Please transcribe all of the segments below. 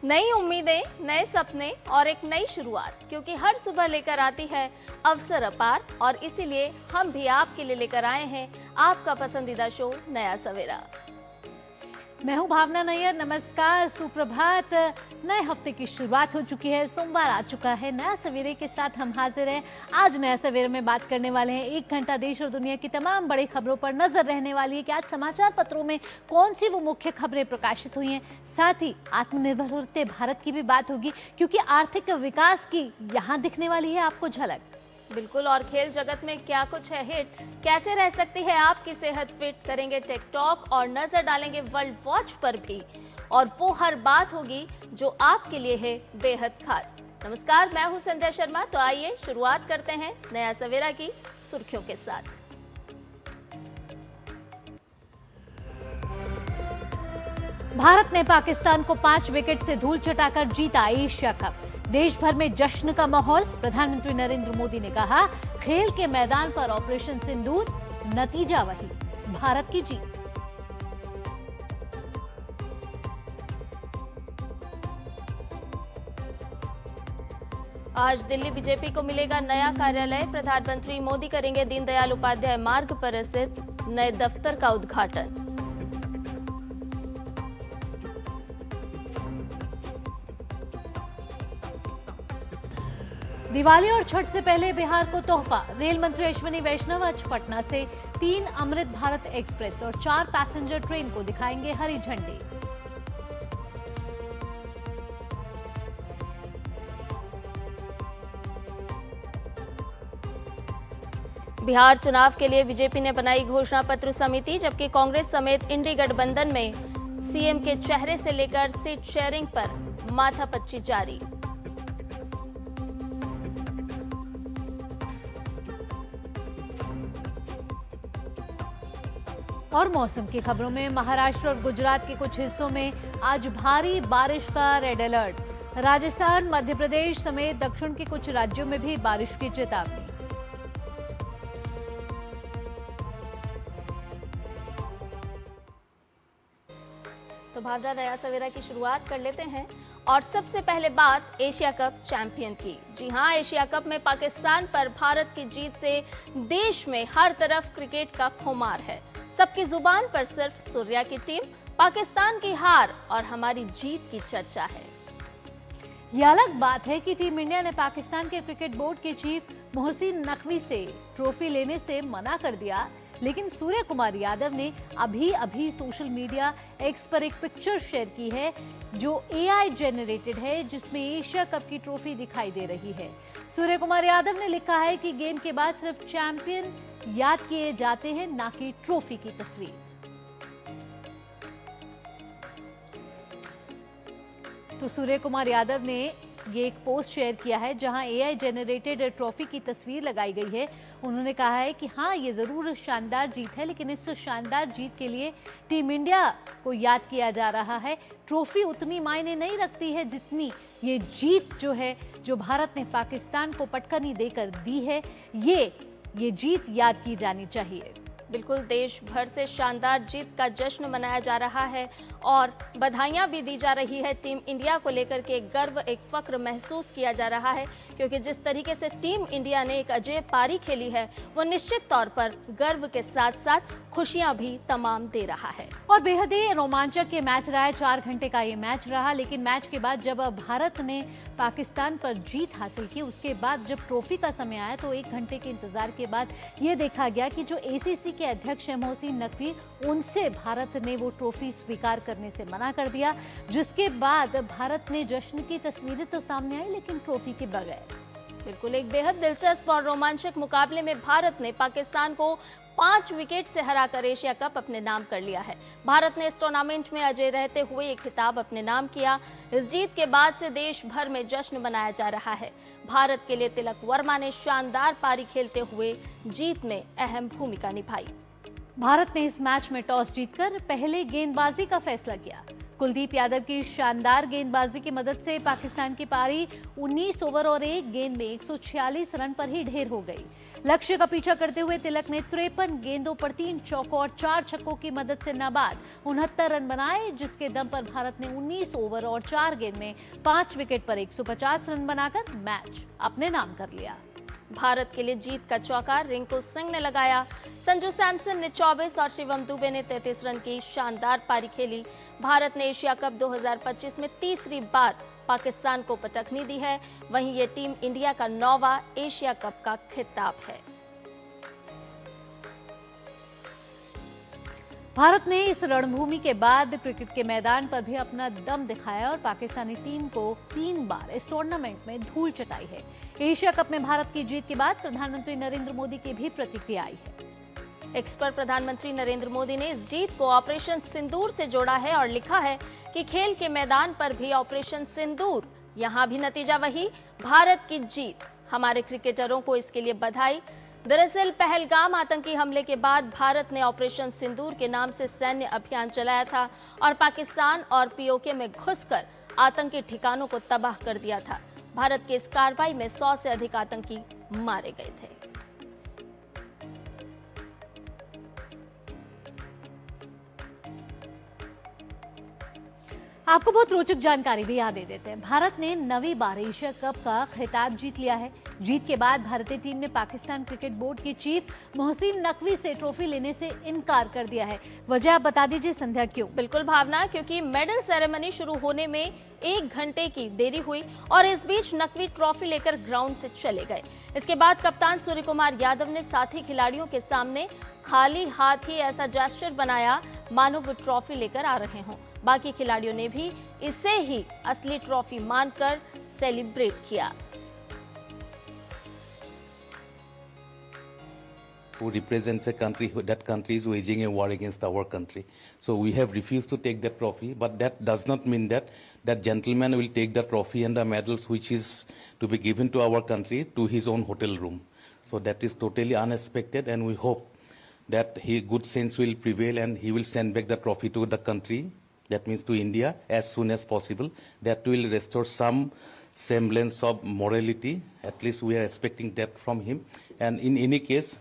नई उम्मीदें, नए सपने और एक नई शुरुआत, क्योंकि हर सुबह लेकर आती है अवसर अपार। और इसीलिए हम भी आपके लिए लेकर आए हैं आपका पसंदीदा शो नया सवेरा। मैं हूं भावना नैयर। नमस्कार, सुप्रभात। नए हफ्ते की शुरुआत हो चुकी है, सोमवार आ चुका है। नया सवेरे के साथ हम हाजिर हैं। आज नया सवेरे में बात करने वाले हैं 1 घंटा देश और दुनिया की तमाम बड़ी खबरों पर नजर रहने वाली है कि आज समाचार पत्रों में कौन सी वो मुख्य खबरें प्रकाशित हुई हैं। साथ ही आत्मनिर्भर होते भारत की भी बात होगी, क्योंकि आर्थिक विकास की यहाँ दिखने वाली है आपको झलक। बिल्कुल। और खेल जगत में क्या कुछ है हिट, कैसे रह सकती है आपकी सेहत फिट, करेंगे टेक टॉक और नजर डालेंगे वर्ल्ड वॉच पर भी। और वो हर बात होगी जो आपके लिए है बेहद खास। नमस्कार, मैं हूं संध्या शर्मा। तो आइए शुरुआत करते हैं नया सवेरा की सुर्खियों के साथ। भारत ने पाकिस्तान को 5 विकेट से धूल चटाकर जीता एशिया कप। देश भर में जश्न का माहौल। प्रधानमंत्री नरेंद्र मोदी ने कहा, खेल के मैदान पर ऑपरेशन सिंदूर, नतीजा वही, भारत की जीत। आज दिल्ली बीजेपी को मिलेगा नया कार्यालय। प्रधानमंत्री मोदी करेंगे दीनदयाल उपाध्याय मार्ग पर स्थित नए दफ्तर का उद्घाटन। दिवाली और छठ से पहले बिहार को तोहफा। रेल मंत्री अश्विनी वैष्णव आज पटना से 3 अमृत भारत एक्सप्रेस और 4 पैसेंजर ट्रेन को दिखाएंगे हरी झंडी। बिहार चुनाव के लिए बीजेपी ने बनाई घोषणा पत्र समिति, जबकि कांग्रेस समेत इंडी गठबंधन में सीएम के चेहरे से लेकर सीट शेयरिंग पर माथापच्ची जारी। और मौसम की खबरों में महाराष्ट्र और गुजरात के कुछ हिस्सों में आज भारी बारिश का रेड अलर्ट। राजस्थान, मध्य प्रदेश समेत दक्षिण के कुछ राज्यों में भी बारिश की चेतावनी। तो भावना, नया सवेरा की शुरुआत कर लेते हैं। और सबसे पहले बात एशिया कप चैंपियन की। जी हां, एशिया कप में पाकिस्तान पर भारत की जीत से देश में हर तरफ क्रिकेट का खुमार है। सबकी जुबान पर सिर्फ सूर्या की टीम, पाकिस्तान की हार और हमारी जीत की चर्चा है। यह अलग बात है कि टीम इंडिया ने पाकिस्तान के क्रिकेट बोर्ड के चीफ मोहसिन नकवी से ट्रॉफी लेने से मना कर दिया, लेकिन सूर्य कुमार यादव ने अभी सोशल मीडिया एक्स पर एक पिक्चर शेयर की है जो एआई जेनरेटेड है, जिसमें एशिया कप की ट्रॉफी दिखाई दे रही है। सूर्य कुमार यादव ने लिखा है कि गेम के बाद सिर्फ चैंपियन याद किए जाते हैं, ना कि ट्रॉफी की तस्वीर। तो सूर्य कुमार यादव ने ये एक पोस्ट शेयर किया है जहां एआई जेनरेटेड ट्रॉफी की तस्वीर लगाई गई है। उन्होंने कहा है कि हाँ, ये जरूर शानदार जीत है, लेकिन इस शानदार जीत के लिए टीम इंडिया को याद किया जा रहा है। ट्रॉफी उतनी मायने नहीं रखती है जितनी ये जीत जो है, जो भारत ने पाकिस्तान को पटकनी देकर दी है, ये जीत याद की जानी चाहिए। बिल्कुल, देश भर से शानदार जीत का जश्न मनाया जा रहा है और बधाइयां भी दी जा रही है। टीम इंडिया को लेकर के एक गर्व, एक फक्र महसूस किया जा रहा है, क्योंकि जिस तरीके से टीम इंडिया ने एक अजेय पारी खेली है, वो निश्चित तौर पर गर्व के साथ साथ खुशियां भी तमाम दे रहा है। और बेहद ही रोमांचक ये मैच रहा है। 4 घंटे का ये मैच रहा, लेकिन मैच के बाद जब भारत ने पाकिस्तान पर जीत हासिल की, उसके बाद जब ट्रॉफी का समय आया तो 1 घंटे के इंतजार के बाद ये देखा गया कि जो एसीसी के अध्यक्ष हैं मोहसिन नकवी, उनसे भारत ने वो ट्रॉफी स्वीकार करने से मना कर दिया, जिसके बाद भारत ने जश्न की तस्वीरें तो सामने आई, लेकिन ट्रॉफी के बगैर। बिल्कुल, एक बेहद दिलचस्प और रोमांचक मुकाबले में भारत ने पाकिस्तान को 5 विकेट से हराकर एशिया कप अपने नाम कर लिया है। भारत ने इस टूर्नामेंट में अजय रहते हुए एक खिताब अपने नाम किया। इस जीत के बाद से देश भर में जश्न मनाया जा रहा है। भारत के लिए तिलक वर्मा ने शानदार पारी खेलते हुए जीत में अहम भूमिका निभाई। भारत ने इस मैच में टॉस जीतकर पहले गेंदबाजी का फैसला किया। कुलदीप यादव की शानदार गेंदबाजी की मदद से पाकिस्तान की पारी 19 ओवर और 1 गेंद में 146 रन पर ही ढेर हो गई। लक्ष्य का पीछा करते हुए तिलक ने 53 गेंदों पर 3 चौकों और 4 छक्कों की मदद से नाबाद 69 रन बनाए, जिसके दम पर भारत ने 19 ओवर और 4 गेंद में 5 विकेट पर 150 रन बनाकर मैच अपने नाम कर लिया। भारत के लिए जीत का चौका रिंकू सिंह ने लगाया। संजू सैमसन ने 24 और शिवम दुबे ने 33 रन की शानदार पारी खेली। भारत ने एशिया कप 2025 में तीसरी बार पाकिस्तान को पटखनी दी है। वहीं ये टीम इंडिया का 9वां एशिया कप का खिताब है। भारत ने इस रणभूमि के बाद क्रिकेट के मैदान पर भी अपना दम दिखाया और पाकिस्तानी टीम को 3 बार इस टूर्नामेंट में धूल चटाई है। एशिया कप में भारत की जीत के बाद प्रधानमंत्री नरेंद्र मोदी की भी प्रतिक्रिया आई है। एक्स पर प्रधानमंत्री नरेंद्र मोदी ने इस जीत को ऑपरेशन सिंदूर से जोड़ा है और लिखा है कि खेल के मैदान पर भी ऑपरेशन सिंदूर, यहां भी नतीजा वही, भारत की जीत। हमारे क्रिकेटरों को इसके लिए बधाई। दरअसल पहलगाम आतंकी हमले के बाद भारत ने ऑपरेशन सिंदूर के नाम से सैन्य अभियान चलाया था और पाकिस्तान और पीओके में घुसकर आतंकी ठिकानों को तबाह कर दिया था। भारत की इस कार्रवाई में 100 से अधिक आतंकी मारे गए थे। आपको बहुत रोचक जानकारी भी याद दे देते हैं। भारत ने 9वीं बार एशिया कप का खिताब जीत लिया है। जीत के बाद भारतीय टीम ने पाकिस्तान क्रिकेट बोर्ड के चीफ मोहसिन नकवी से ट्रॉफी लेने से इनकार कर दिया है। वजह आप बता दीजिए संध्या, क्यों? बिल्कुल भावना, क्योंकि मेडल सेरेमनी शुरू होने में 1 घंटे की देरी हुई और इस बीच नकवी ट्रॉफी लेकर ग्राउंड से चले गए। इसके बाद कप्तान सूर्य कुमार यादव ने साथी खिलाड़ियों के सामने खाली हाथ ही ऐसा जेस्चर बनाया मानो वो ट्रॉफी लेकर आ रहे हों। बाकी खिलाड़ियों ने भी इसे ही असली ट्रॉफी मानकर सेलिब्रेट किया। Who represents a country, that country is waging a war against our country. So we have refused to take that trophy, but that does not mean that that gentleman will take the trophy and the medals which is to be given to our country to his own hotel room. So that is totally unexpected, and we hope that good sense will prevail and he will send back the trophy to the country, that means to India, as soon as possible. That will restore some semblance of morality. At least we are expecting that from him. And in any case,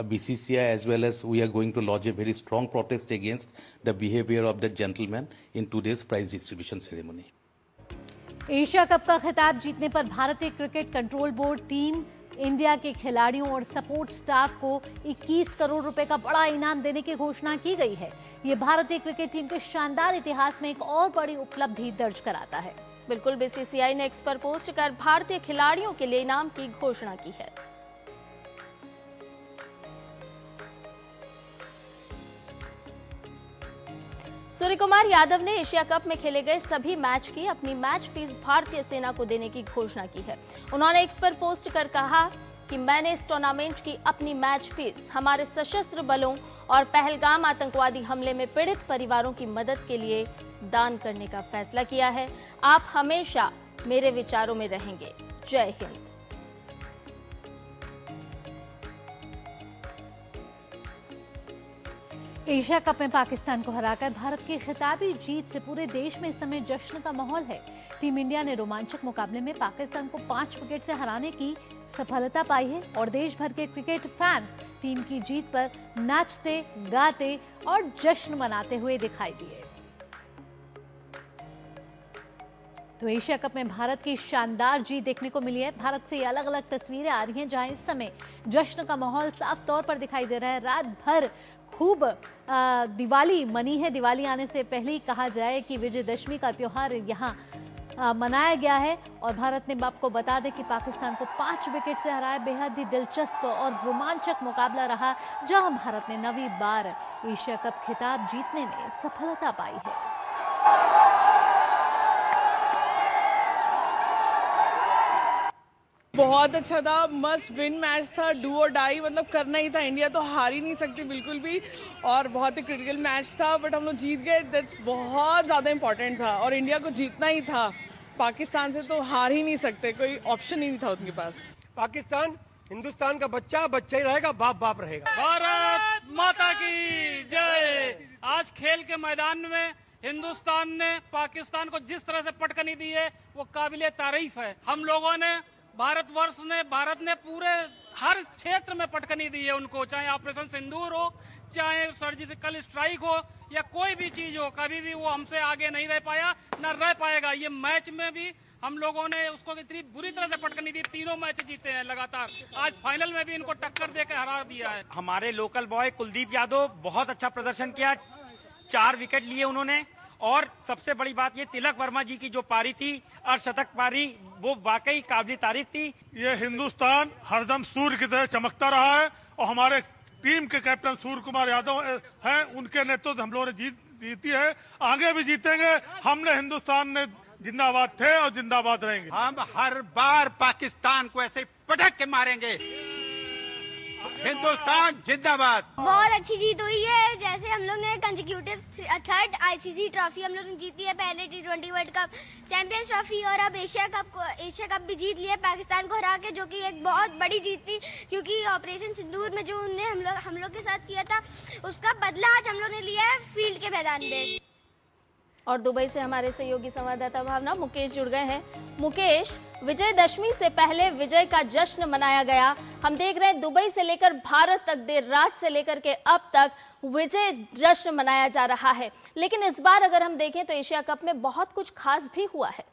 BCCI as well as we are going to lodge a very strong protest against the behavior of the gentleman in today's prize distribution ceremony. Asia cup का खिताब जीतने पर भारतीय cricket control board team India के खिलाड़ियों और support staff को 21 करोड़ रुपए का बड़ा इनाम देने की घोषणा की गई है। ये भारतीय क्रिकेट टीम के शानदार इतिहास में एक और बड़ी उपलब्धि दर्ज कराता है। बिल्कुल, बीसीसीआई ने एक्स पर पोस्ट कर भारतीय खिलाड़ियों के लिए इनाम की घोषणा की है। सूर्य कुमार यादव ने एशिया कप में खेले गए सभी मैच की अपनी मैच फीस भारतीय सेना को देने की घोषणा की है। उन्होंने एक्स पर पोस्ट कर कहा कि मैंने इस टूर्नामेंट की अपनी मैच फीस हमारे सशस्त्र बलों और पहलगाम आतंकवादी हमले में पीड़ित परिवारों की मदद के लिए दान करने का फैसला किया है। आप हमेशा मेरे विचारों में रहेंगे। जय हिंद। एशिया कप में पाकिस्तान को हराकर भारत की खिताबी जीत से पूरे देश में इस समय जश्न का माहौल है। टीम इंडिया ने रोमांचक मुकाबले में पाकिस्तान को 5 विकेट से हराने की सफलता पाई है और देश भर के क्रिकेट फैंस टीम की जीत पर नाचते, गाते और जश्न मनाते हुए दिखाई दिए। तो एशिया कप में भारत की शानदार जीत देखने को मिली है। भारत से अलग अलग तस्वीरें आ रही हैं जहां इस समय जश्न का माहौल साफ तौर पर दिखाई दे रहा है। रात भर खूब दिवाली मनी है। दिवाली आने से पहले ही कहा जाए कि विजयदशमी का त्योहार यहाँ मनाया गया है और भारत ने आपको बता दें कि पाकिस्तान को 5 विकेट से हराया। बेहद ही दिलचस्प और रोमांचक मुकाबला रहा जहां भारत ने 9वीं बार एशिया कप खिताब जीतने में सफलता पाई है। बहुत अच्छा था, मस्ट विन मैच था, डू और डाई, मतलब करना ही था। इंडिया तो हार ही नहीं सकती बिल्कुल भी और बहुत ही क्रिटिकल मैच था, बट हम लोग जीत गए। दैट्स बहुत ज़्यादा इंपॉर्टेंट था और इंडिया को जीतना ही था। पाकिस्तान से तो हार ही नहीं सकते, कोई ऑप्शन ही नहीं था उनके पास। पाकिस्तान हिंदुस्तान का बच्चा बच्चा ही रहेगा, बाप बाप रहेगा। भारत माता की जय। आज खेल के मैदान में हिंदुस्तान ने पाकिस्तान को जिस तरह से पटकनी दी है वो काबिले तारीफ है। हम लोगों ने भारत ने पूरे हर क्षेत्र में पटकनी दी है उनको, चाहे ऑपरेशन सिंदूर हो, चाहे सर्जिकल स्ट्राइक हो या कोई भी चीज हो, कभी भी वो हमसे आगे नहीं रह पाया, न रह पाएगा। ये मैच में भी हम लोगों ने उसको इतनी बुरी तरह से पटकनी दी, तीनों मैच जीते हैं लगातार, आज फाइनल में भी इनको टक्कर देकर हरा दिया है। हमारे लोकल बॉय कुलदीप यादव बहुत अच्छा प्रदर्शन किया, 4 विकेट लिए उन्होंने। और सबसे बड़ी बात ये तिलक वर्मा जी की जो पारी थी, अर्धशतक पारी, वो वाकई काबिल तारीफ थी। ये हिंदुस्तान हरदम सूर्य की तरह चमकता रहा है और हमारे टीम के कैप्टन सूर्य कुमार यादव हैं, उनके नेतृत्व से हम लोगों ने जीती है, आगे भी जीतेंगे। हमने हिंदुस्तान ने जिंदाबाद थे और जिंदाबाद रहेंगे। हम हर बार पाकिस्तान को ऐसे पटक के मारेंगे। हिंदुस्तान जिंदाबाद। बहुत अच्छी जीत हुई है, जैसे हम लोग ने कंसेक्यूटिव 3rd आईसीसी ट्रॉफी हम लोग ने जीती है, पहले T20 world cup, champions trophy और अब एशिया कप भी जीत लिया पाकिस्तान को हरा के, जो कि एक बहुत बड़ी जीत थी, क्योंकि ऑपरेशन सिंदूर में जो उन्होंने हम लोग के साथ किया था उसका बदला आज हम लोग ने लिया है फील्ड के मैदान में। और दुबई से हमारे सहयोगी संवाददाता भावना मुकेश जुड़ गए हैं। मुकेश, विजयदशमी से पहले विजय का जश्न मनाया गया, हम देख रहे हैं दुबई से लेकर भारत तक देर रात से लेकर के अब तक विजय जश्न मनाया जा रहा है, लेकिन इस बार अगर हम देखें तो एशिया कप में बहुत कुछ खास भी हुआ है।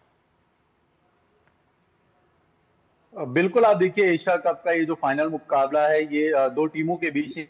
बिल्कुल, आप देखिए एशिया कप का ये जो फाइनल मुकाबला है ये 2 टीमों के बीच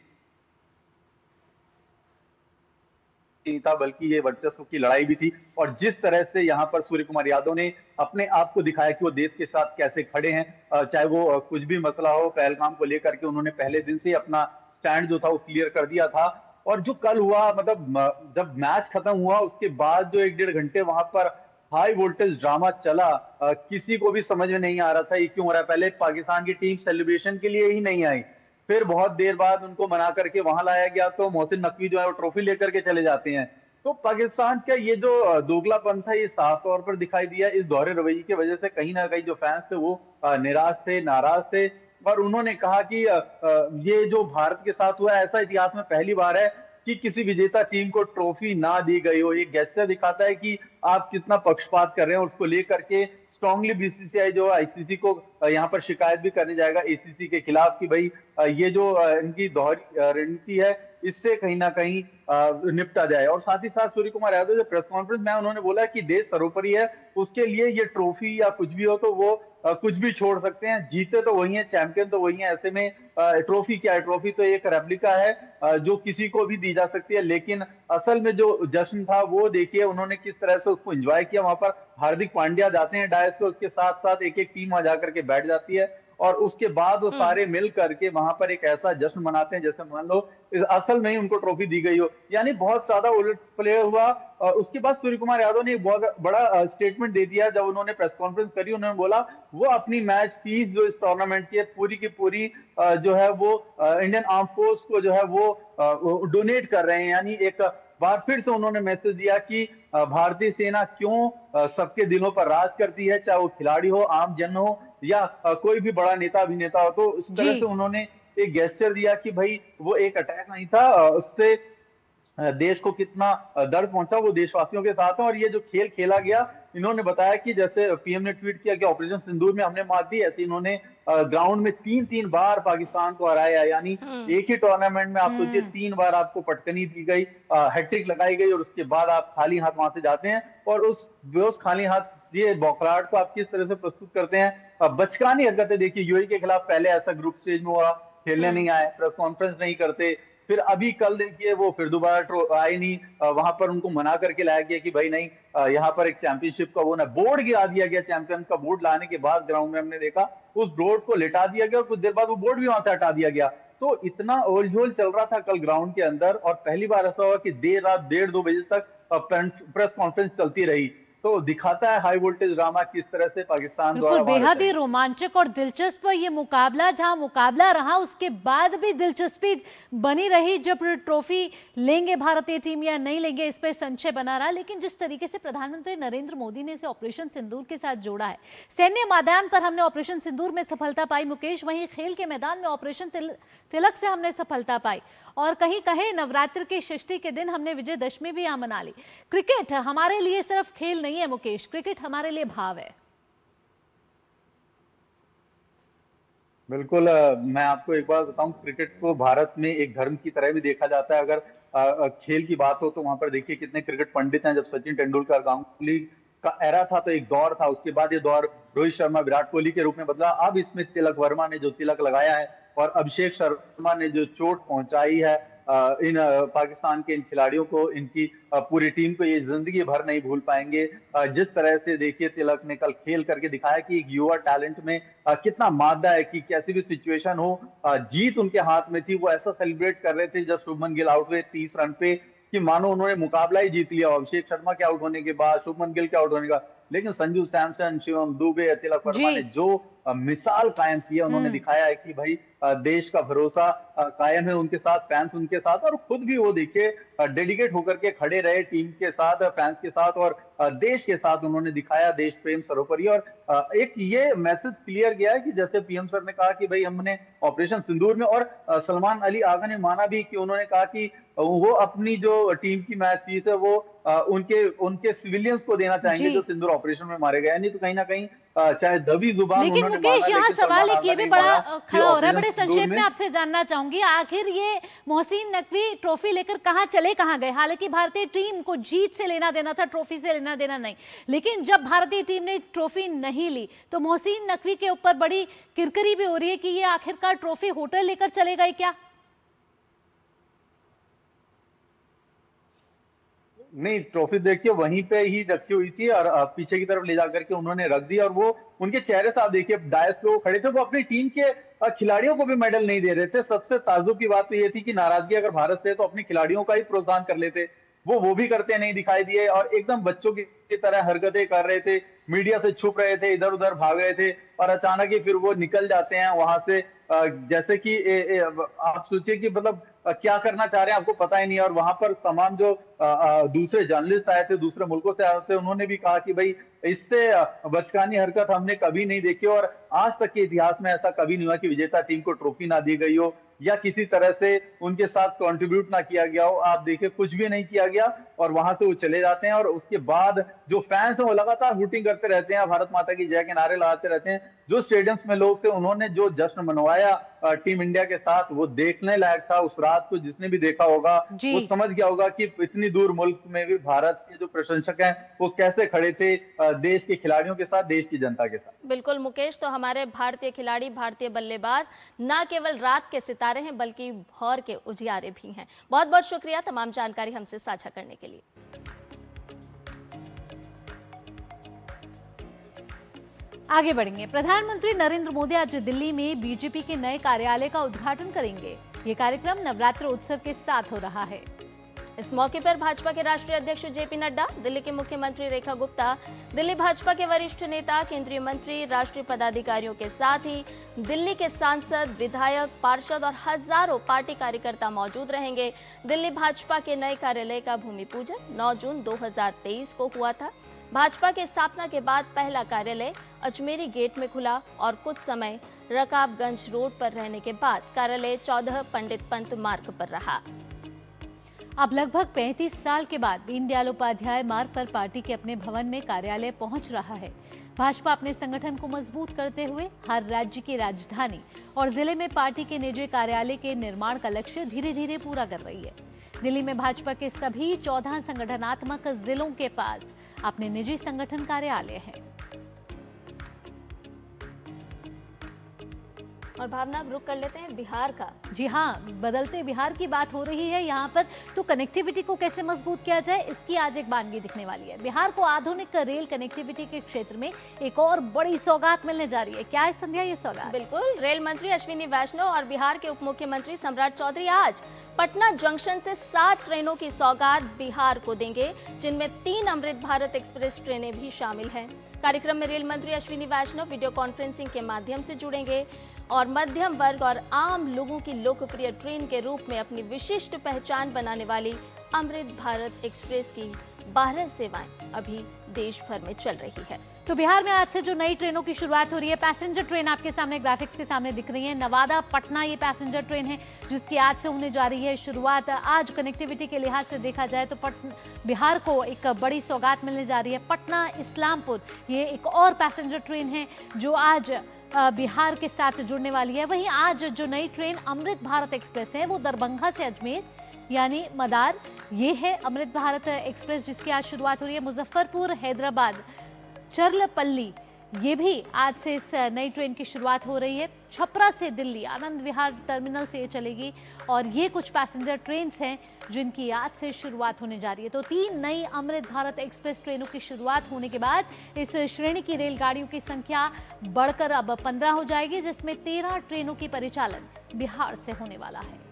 नहीं था, बल्कि ये वर्चस्व की लड़ाई भी थी। और जिस तरह से यहाँ पर सूर्य कुमार यादव ने अपने आप को दिखाया कि वो देश के साथ कैसे खड़े हैं, चाहे वो कुछ भी मसला हो, पहलगाम को लेकर के उन्होंने पहले दिन से अपना स्टैंड जो था वो क्लियर कर दिया था। और जो कल हुआ, मतलब जब मैच खत्म हुआ उसके बाद जो 1-1.5 घंटे वहां पर हाई वोल्टेज ड्रामा चला, किसी को भी समझ में नहीं आ रहा था ये क्यों हो रहा है। पहले पाकिस्तान की टीम सेलिब्रेशन के लिए ही नहीं आई, फिर बहुत देर बाद उनको मना करके वहां लाया गया तो मोहसिन नकवी जो है वो ट्रॉफी लेकर के चले जाते हैं। तो पाकिस्तान का ये जो दोगलापन था ये साफ तौर पर दिखाई दिया। इस दोहरे रवैये की वजह से कहीं ना कहीं जो फैंस थे वो निराश थे, नाराज थे, और उन्होंने कहा कि ये जो भारत के साथ हुआ ऐसा इतिहास में पहली बार है कि किसी विजेता टीम को ट्रॉफी ना दी गई हो। ये गेस्चर दिखाता है कि आप कितना पक्षपात कर रहे हैं, उसको लेकर के स्ट्रांगली बीसीसीआई जो आईसीसी को यहाँ पर शिकायत भी करने जाएगा एसीसी के खिलाफ कि भाई ये जो इनकी दोहरी रणनीति है इससे कहीं ना कहीं निपटा जाए। और साथ ही साथ सूर्य कुमार यादव जो प्रेस कॉन्फ्रेंस में उन्होंने बोला कि देश सर्वोपरि है, उसके लिए ये ट्रॉफी या कुछ भी हो तो वो कुछ भी छोड़ सकते हैं, जीते तो वही है, चैंपियन तो वही है। ऐसे में ट्रॉफी क्या है, ट्रॉफी तो एक रेप्लिका है जो किसी को भी दी जा सकती है। लेकिन असल में जो जश्न था वो देखिए उन्होंने किस तरह से उसको एंजॉय किया। वहां पर हार्दिक पांड्या जाते हैं डायस पे, उसके साथ साथ एक एक टीम वहां जाकर के बैठ जाती है और उसके बाद वो सारे मिल करके वहां पर एक ऐसा जश्न मनाते हैं जैसे मान लो असल में ही उनको ट्रॉफी दी गई हो। यानी बहुत ज्यादा उलट प्ले हुआ। उसके बाद सूर्य कुमार यादव ने एक बहुत बड़ा स्टेटमेंट दे दिया जब उन्होंने प्रेस कॉन्फ्रेंस करी। उन्होंने बोला वो अपनी मैच फीस जो इस टूर्नामेंट की है पूरी की पूरी जो है वो इंडियन आर्म फोर्स को जो है वो डोनेट कर रहे हैं। यानी एक बार फिर से उन्होंने मैसेज दिया कि भारतीय सेना क्यों सबके दिलों पर राज करती है, चाहे वो खिलाड़ी हो, आम जन हो या कोई भी बड़ा नेता अभिनेता हो। तो इस तरह से उन्होंने एक गेस्चर दिया कि भाई वो एक अटैक नहीं था, उससे देश को कितना दर्द पहुंचा वो देशवासियों के साथ है। और ये जो खेल खेला गया, इन्होंने बताया कि जैसे पीएम ने ट्वीट किया कि ऑपरेशन सिंदूर में हमने मात दी, ऐसे इन्होंने ग्राउंड में 3-3 बार पाकिस्तान को हराया। यानी एक ही टूर्नामेंट में आप सोचिए 3 बार आपको पटकनी दी गई, हैट्रिक लगाई गई और उसके बाद आप खाली हाथ वहां से जाते हैं। और उस खाली हाथ ये बौखलाहट को आप किस तरह से प्रस्तुत करते हैं। बचकानी हरकतें देखिए, यूएई के खिलाफ पहले ऐसा ग्रुप स्टेज में हुआ, खेलने नहीं आए, प्रेस कॉन्फ्रेंस नहीं करते, फिर अभी कल देखिए वो फिर दोबारा आए नहीं, वहां पर उनको मना करके लाया गया कि भाई नहीं, यहाँ पर एक चैंपियनशिप का वो ना बोर्ड गिरा दिया गया। चैंपियन का बोर्ड लाने के बाद ग्राउंड में हमने देखा उस बोर्ड को लिटा दिया गया और कुछ देर बाद वो बोर्ड भी वहां से हटा दिया गया। तो इतना ओलझोल चल रहा था कल ग्राउंड के अंदर। और पहली बार ऐसा हुआ कि देर रात 1:30-2 बजे तक प्रेस कॉन्फ्रेंस चलती रही। तो दिखाता है हाई वोल्टेज ड्रामा किस तरह से पाकिस्तान द्वारा बेहद ही रोमांचक और दिलचस्प ये मुकाबला, जहां मुकाबला रहा उसके बाद भी दिलचस्पी बनी रही। जब ट्रॉफी लेंगे भारतीय टीम या नहीं लेंगे इस पर संशय बना रहा। लेकिन जिस तरीके से प्रधानमंत्री नरेंद्र मोदी ने इसे ऑपरेशन सिंदूर के साथ जोड़ा है, सैन्य मैदान पर हमने ऑपरेशन सिंदूर में सफलता पाई मुकेश, वहीं खेल के मैदान में ऑपरेशन तिलक से हमने सफलता पाई, और कहीं कहे नवरात्र की षष्ठी के दिन हमने विजयदशमी भी यहां मना ली। क्रिकेट हमारे लिए सिर्फ खेल नहीं है मुकेश, क्रिकेट हमारे लिए भाव है। बिल्कुल। मैं आपको एक बात बताऊं, क्रिकेट को भारत में एक धर्म की तरह भी देखा जाता है। अगर खेल की बात हो तो वहां पर देखिए कितने क्रिकेट पंडित हैं। जब सचिन तेंदुलकर, गांगुली का एरा था तो एक दौर था, उसके बाद ये दौर रोहित शर्मा, विराट कोहली के रूप में बदला। अब इसमें तिलक वर्मा ने जो तिलक लगाया है और अभिषेक शर्मा ने जो चोट पहुंचाई है पाकिस्तान के इन खिलाड़ियों को, इनकी पूरी टीम को, ये जिंदगी भर नहीं भूल पाएंगे। जिस तरह से देखिए तिलक ने कल खेल करके दिखाया कि एक युवा टैलेंट में कितना मादा है, कि कैसी भी सिचुएशन हो जीत उनके हाथ में थी। वो ऐसा सेलिब्रेट कर रहे थे जब शुभमन गिल आउट हुए 30 रन पे, कि मानो उन्होंने मुकाबला ही जीत लिया। अभिषेक शर्मा के आउट होने के बाद, शुभमन गिल के आउट होने का, लेकिन संजू सैमसन, शिवम दुबे, तिलक वर्मा ने जो मिसाल कायम की है, उन्होंने दिखाया है कि भाई देश का भरोसा कायम है उनके साथ, फैंस उनके साथ, और खुद भी वो देखिए डेडिकेट होकर के खड़े रहे टीम के साथ, फैंस के साथ और देश के साथ। उन्होंने दिखाया देश प्रेम सर्वोपरि। और एक ये मैसेज क्लियर गया है कि जैसे पीएम सर ने कहा कि भाई हमने ऑपरेशन सिंदूर में, और सलमान अली आगा ने माना भी कि उन्होंने कहा कि वो अपनी जो टीम की मैच फीस है वो उनके सिविलियंस को देना चाहेंगे जो सिंदूर ऑपरेशन में मारे गए। नहीं तो कहीं ना कहीं चाहे दबी जुबान, लेकिन मुकेश यहाँ सवाल एक ये भी बड़ा खड़ा हो रहा है, बड़े संक्षेप में आपसे जानना चाहूंगी, आखिर ये मोहसिन नकवी ट्रॉफी लेकर कहाँ चले कहाँ गए? हालांकि भारतीय टीम को जीत से लेना देना था, ट्रॉफी से लेना देना नहीं, लेकिन जब भारतीय टीम ने ट्रॉफी नहीं ली तो मोहसिन नकवी के ऊपर बड़ी किरकिरी भी हो रही है कि ये आखिरकार ट्रॉफी होटल लेकर चले गए क्या? नहीं, ट्रॉफी देखिए वहीं पे ही रखी हुई थी और पीछे की तरफ ले जाकर के उन्होंने रख दी। और वो उनके चेहरे से आप देखिए, डायस पे वो खड़े थे, वो अपनी टीम के खिलाड़ियों को भी मेडल नहीं दे रहे थे। सबसे ताज्जुब की बात तो ये थी कि नाराजगी अगर भारत से तो अपने खिलाड़ियों का ही प्रोत्साहन कर लेते, वो भी करते नहीं दिखाई दिए और एकदम बच्चों की तरह हरकतें कर रहे थे, मीडिया से छुप रहे थे, इधर उधर भाग रहे थे और अचानक ही फिर वो निकल जाते हैं वहां से। जैसे कि आप सोचिए कि मतलब क्या करना चाह रहे हैं आपको पता ही नहीं। और वहां पर तमाम जो दूसरे जर्नलिस्ट आए थे, दूसरे मुल्कों से आए थे, उन्होंने भी कहा कि भाई इससे बचकानी हरकत हमने कभी नहीं देखी और आज तक के इतिहास में ऐसा कभी नहीं हुआ कि विजेता टीम को ट्रॉफी ना दी गई हो या किसी तरह से उनके साथ कंट्रीब्यूट ना किया गया हो। आप देखिए कुछ भी नहीं किया गया और वहां से वो चले जाते हैं। और उसके बाद जो फैंस हैं वो लगातार हुटिंग करते रहते हैं, भारत माता की जय के नारे लगाते रहते हैं। जो स्टेडियम्स में लोग थे उन्होंने जो जश्न मनवाया टीम इंडिया के साथ, वो देखने लायक था। उस रात को जिसने भी देखा होगा वो समझ गया होगा कि इतनी दूर मुल्क में भी भारत के जो प्रशंसक हैं वो कैसे खड़े थे देश के खिलाड़ियों के साथ, देश की जनता के साथ। बिल्कुल मुकेश, तो हमारे भारतीय खिलाड़ी, भारतीय बल्लेबाज न केवल रात के सितारे हैं बल्कि भौर के उजियारे भी हैं। बहुत बहुत शुक्रिया तमाम जानकारी हमसे साझा करने के लिए। आगे बढ़ेंगे। प्रधानमंत्री नरेंद्र मोदी आज दिल्ली में बीजेपी के नए कार्यालय का उद्घाटन करेंगे। ये कार्यक्रम नवरात्र उत्सव के साथ हो रहा है। इस मौके पर भाजपा के राष्ट्रीय अध्यक्ष जेपी नड्डा, दिल्ली के मुख्यमंत्री रेखा गुप्ता, दिल्ली भाजपा के वरिष्ठ नेता, केंद्रीय मंत्री, राष्ट्रीय पदाधिकारियों के साथ ही दिल्ली के सांसद, विधायक, पार्षद और हजारों पार्टी कार्यकर्ता मौजूद रहेंगे। दिल्ली भाजपा के नए कार्यालय का भूमि पूजन 9 जून 2023 को हुआ था। भाजपा के स्थापना के बाद पहला कार्यालय अजमेरी गेट में खुला और कुछ समय रकाबगंज रोड पर रहने के बाद कार्यालय 14 पंडित पंत मार्ग पर रहा। अब लगभग 35 साल के बाद दीनदयाल उपाध्याय मार्ग पर पार्टी के अपने भवन में कार्यालय पहुंच रहा है। भाजपा अपने संगठन को मजबूत करते हुए हर राज्य की राजधानी और जिले में पार्टी के निजी कार्यालय के निर्माण का लक्ष्य धीरे धीरे पूरा कर रही है। दिल्ली में भाजपा के सभी 14 संगठनात्मक जिलों के पास अपने निजी संगठन कार्यालय हैं। और भावना, रुक कर लेते हैं बिहार का। जी हाँ, बदलते बिहार की बात हो रही है यहाँ पर, तो कनेक्टिविटी को कैसे मजबूत किया जाए इसकी आज एक वानगी दिखने वाली है। बिहार को आधुनिक रेल कनेक्टिविटी के क्षेत्र में एक और बड़ी सौगात मिलने जा रही है। क्या है संध्या ये सौगात? बिल्कुल, रेल मंत्री अश्विनी वैष्णव और बिहार के उप मुख्यमंत्री सम्राट चौधरी आज पटना जंक्शन से 7 ट्रेनों की सौगात बिहार को देंगे, जिनमें 3 अमृत भारत एक्सप्रेस ट्रेनें भी शामिल हैं। कार्यक्रम में रेल मंत्री अश्विनी वैष्णव वीडियो कॉन्फ्रेंसिंग के माध्यम से जुड़ेंगे और मध्यम वर्ग और आम लोगों की लोकप्रिय ट्रेन के रूप में अपनी विशिष्ट पहचान बनाने वाली अमृत भारत एक्सप्रेस की 12 सेवाएं अभी देश भर में चल रही है। तो बिहार में आज से जो नई ट्रेनों की शुरुआत हो रही है, पैसेंजर ट्रेन आपके सामने ग्राफिक्स के सामने दिख रही है। नवादा पटना ये पैसेंजर ट्रेन है जिसकी आज से होने जा रही है शुरुआत। आज कनेक्टिविटी के लिहाज से देखा जाए तो बिहार को एक बड़ी सौगात मिलने जा रही है। पटना इस्लामपुर ये एक और पैसेंजर ट्रेन है जो आज बिहार के साथ जुड़ने वाली है। वहीं आज जो नई ट्रेन अमृत भारत एक्सप्रेस है वो दरभंगा से अजमेर यानी मदार, ये है अमृत भारत एक्सप्रेस जिसकी आज शुरुआत हो रही है। मुजफ्फरपुर हैदराबाद चरलपल्ली, ये भी आज से इस नई ट्रेन की शुरुआत हो रही है। छपरा से दिल्ली आनंद विहार टर्मिनल से ये चलेगी और ये कुछ पैसेंजर ट्रेन हैं जिनकी आज से शुरुआत होने जा रही है। तो 3 नई अमृत भारत एक्सप्रेस ट्रेनों की शुरुआत होने के बाद इस श्रेणी की रेलगाड़ियों की संख्या बढ़कर अब 15 हो जाएगी, जिसमें 13 ट्रेनों की परिचालन बिहार से होने वाला है।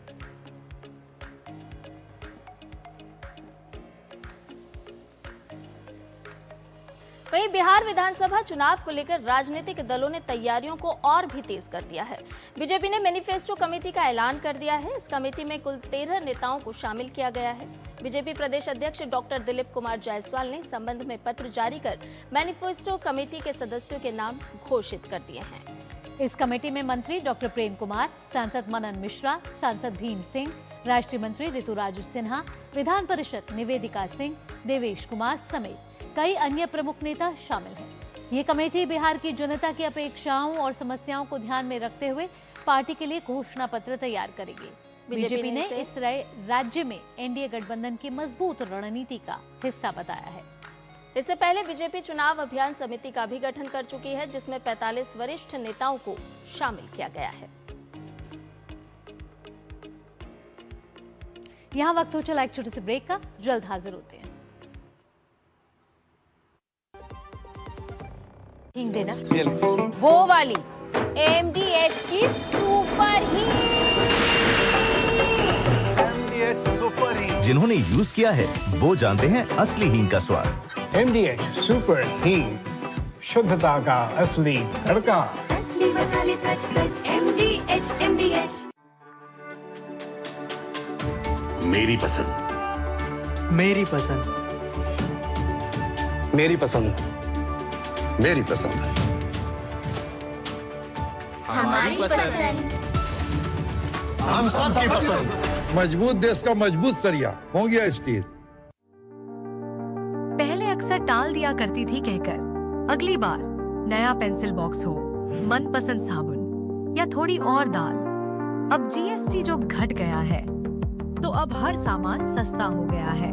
वहीं बिहार विधानसभा चुनाव को लेकर राजनीतिक दलों ने तैयारियों को और भी तेज कर दिया है। बीजेपी ने मैनिफेस्टो कमेटी का ऐलान कर दिया है। इस कमेटी में कुल 13 नेताओं को शामिल किया गया है। बीजेपी प्रदेश अध्यक्ष डॉक्टर दिलीप कुमार जायसवाल ने इस संबंध में पत्र जारी कर मैनिफेस्टो कमेटी के सदस्यों के नाम घोषित कर दिए हैं। इस कमेटी में मंत्री डॉक्टर प्रेम कुमार, सांसद मनन मिश्रा, सांसद भीम सिंह, राष्ट्रीय मंत्री ऋतुराज सिन्हा, विधान परिषद निवेदिका सिंह, देवेश कुमार समेत कई अन्य प्रमुख नेता शामिल हैं। ये कमेटी बिहार की जनता की अपेक्षाओं और समस्याओं को ध्यान में रखते हुए पार्टी के लिए घोषणा पत्र तैयार करेगी। बीजेपी ने इस राज्य में एनडीए गठबंधन की मजबूत रणनीति का हिस्सा बताया है। इससे पहले बीजेपी चुनाव अभियान समिति का भी गठन कर चुकी है, जिसमें 45 वरिष्ठ नेताओं को शामिल किया गया है। यहाँ वक्त हो चला एक छोटे से ब्रेक का, जल्द हाजिर होते हैं। हिंग देना, वो वाली MDH की सुपर हींग। जिन्होंने यूज किया है वो जानते हैं असली हींग का स्वाद। MDH सुपर हींग, शुद्धता का असली तड़का। असली मसाले सच सच MDH। मेरी पसंद, मेरी पसंद, मेरी पसंद, मेरी पसंद, हमारी पसंद, हम सबकी पसंद। मजबूत देश का मजबूत सरिया हो गया स्टील। पहले अक्सर टाल दिया करती थी कहकर अगली बार नया पेंसिल बॉक्स हो, मनपसंद साबुन या थोड़ी और दाल। अब GST जो घट गया है तो अब हर सामान सस्ता हो गया है।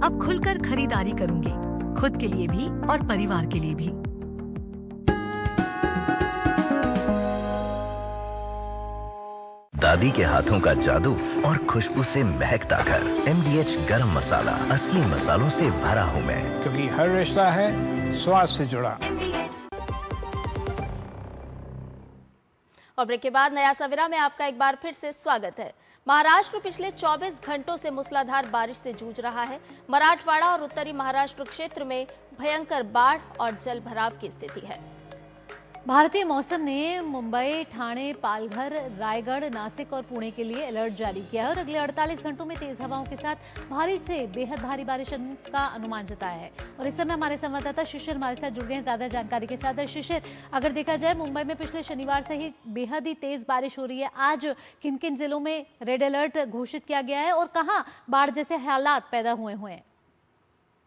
अब खुलकर खरीदारी करूंगी, खुद के लिए भी और परिवार के लिए भी। दादी के हाथों का जादू और खुशबू से महकता घर। MDH गरम मसाला, असली मसालों से भरा हूँ मैं, क्योंकि हर रिश्ता है स्वाद से जुड़ा। और ब्रेक के बाद नया सवेरा में आपका एक बार फिर से स्वागत है। महाराष्ट्र पिछले 24 घंटों से मूसलाधार बारिश से जूझ रहा है। मराठवाड़ा और उत्तरी महाराष्ट्र क्षेत्र में भयंकर बाढ़ और जल भराव की स्थिति है। भारतीय मौसम ने मुंबई, ठाणे, पालघर, रायगढ़, नासिक और पुणे के लिए अलर्ट जारी किया है और अगले 48 घंटों में तेज हवाओं के साथ भारी से बेहद भारी बारिश का अनुमान जताया है। और इस समय हमारे संवाददाता शिशिर हमारे साथ जुड़ गए हैं ज्यादा जानकारी के साथ। शिशिर, अगर देखा जाए मुंबई में पिछले शनिवार से ही बेहद ही तेज बारिश हो रही है। आज किन किन जिलों में रेड अलर्ट घोषित किया गया है और कहाँ बाढ़ जैसे हालात पैदा हुए हैं?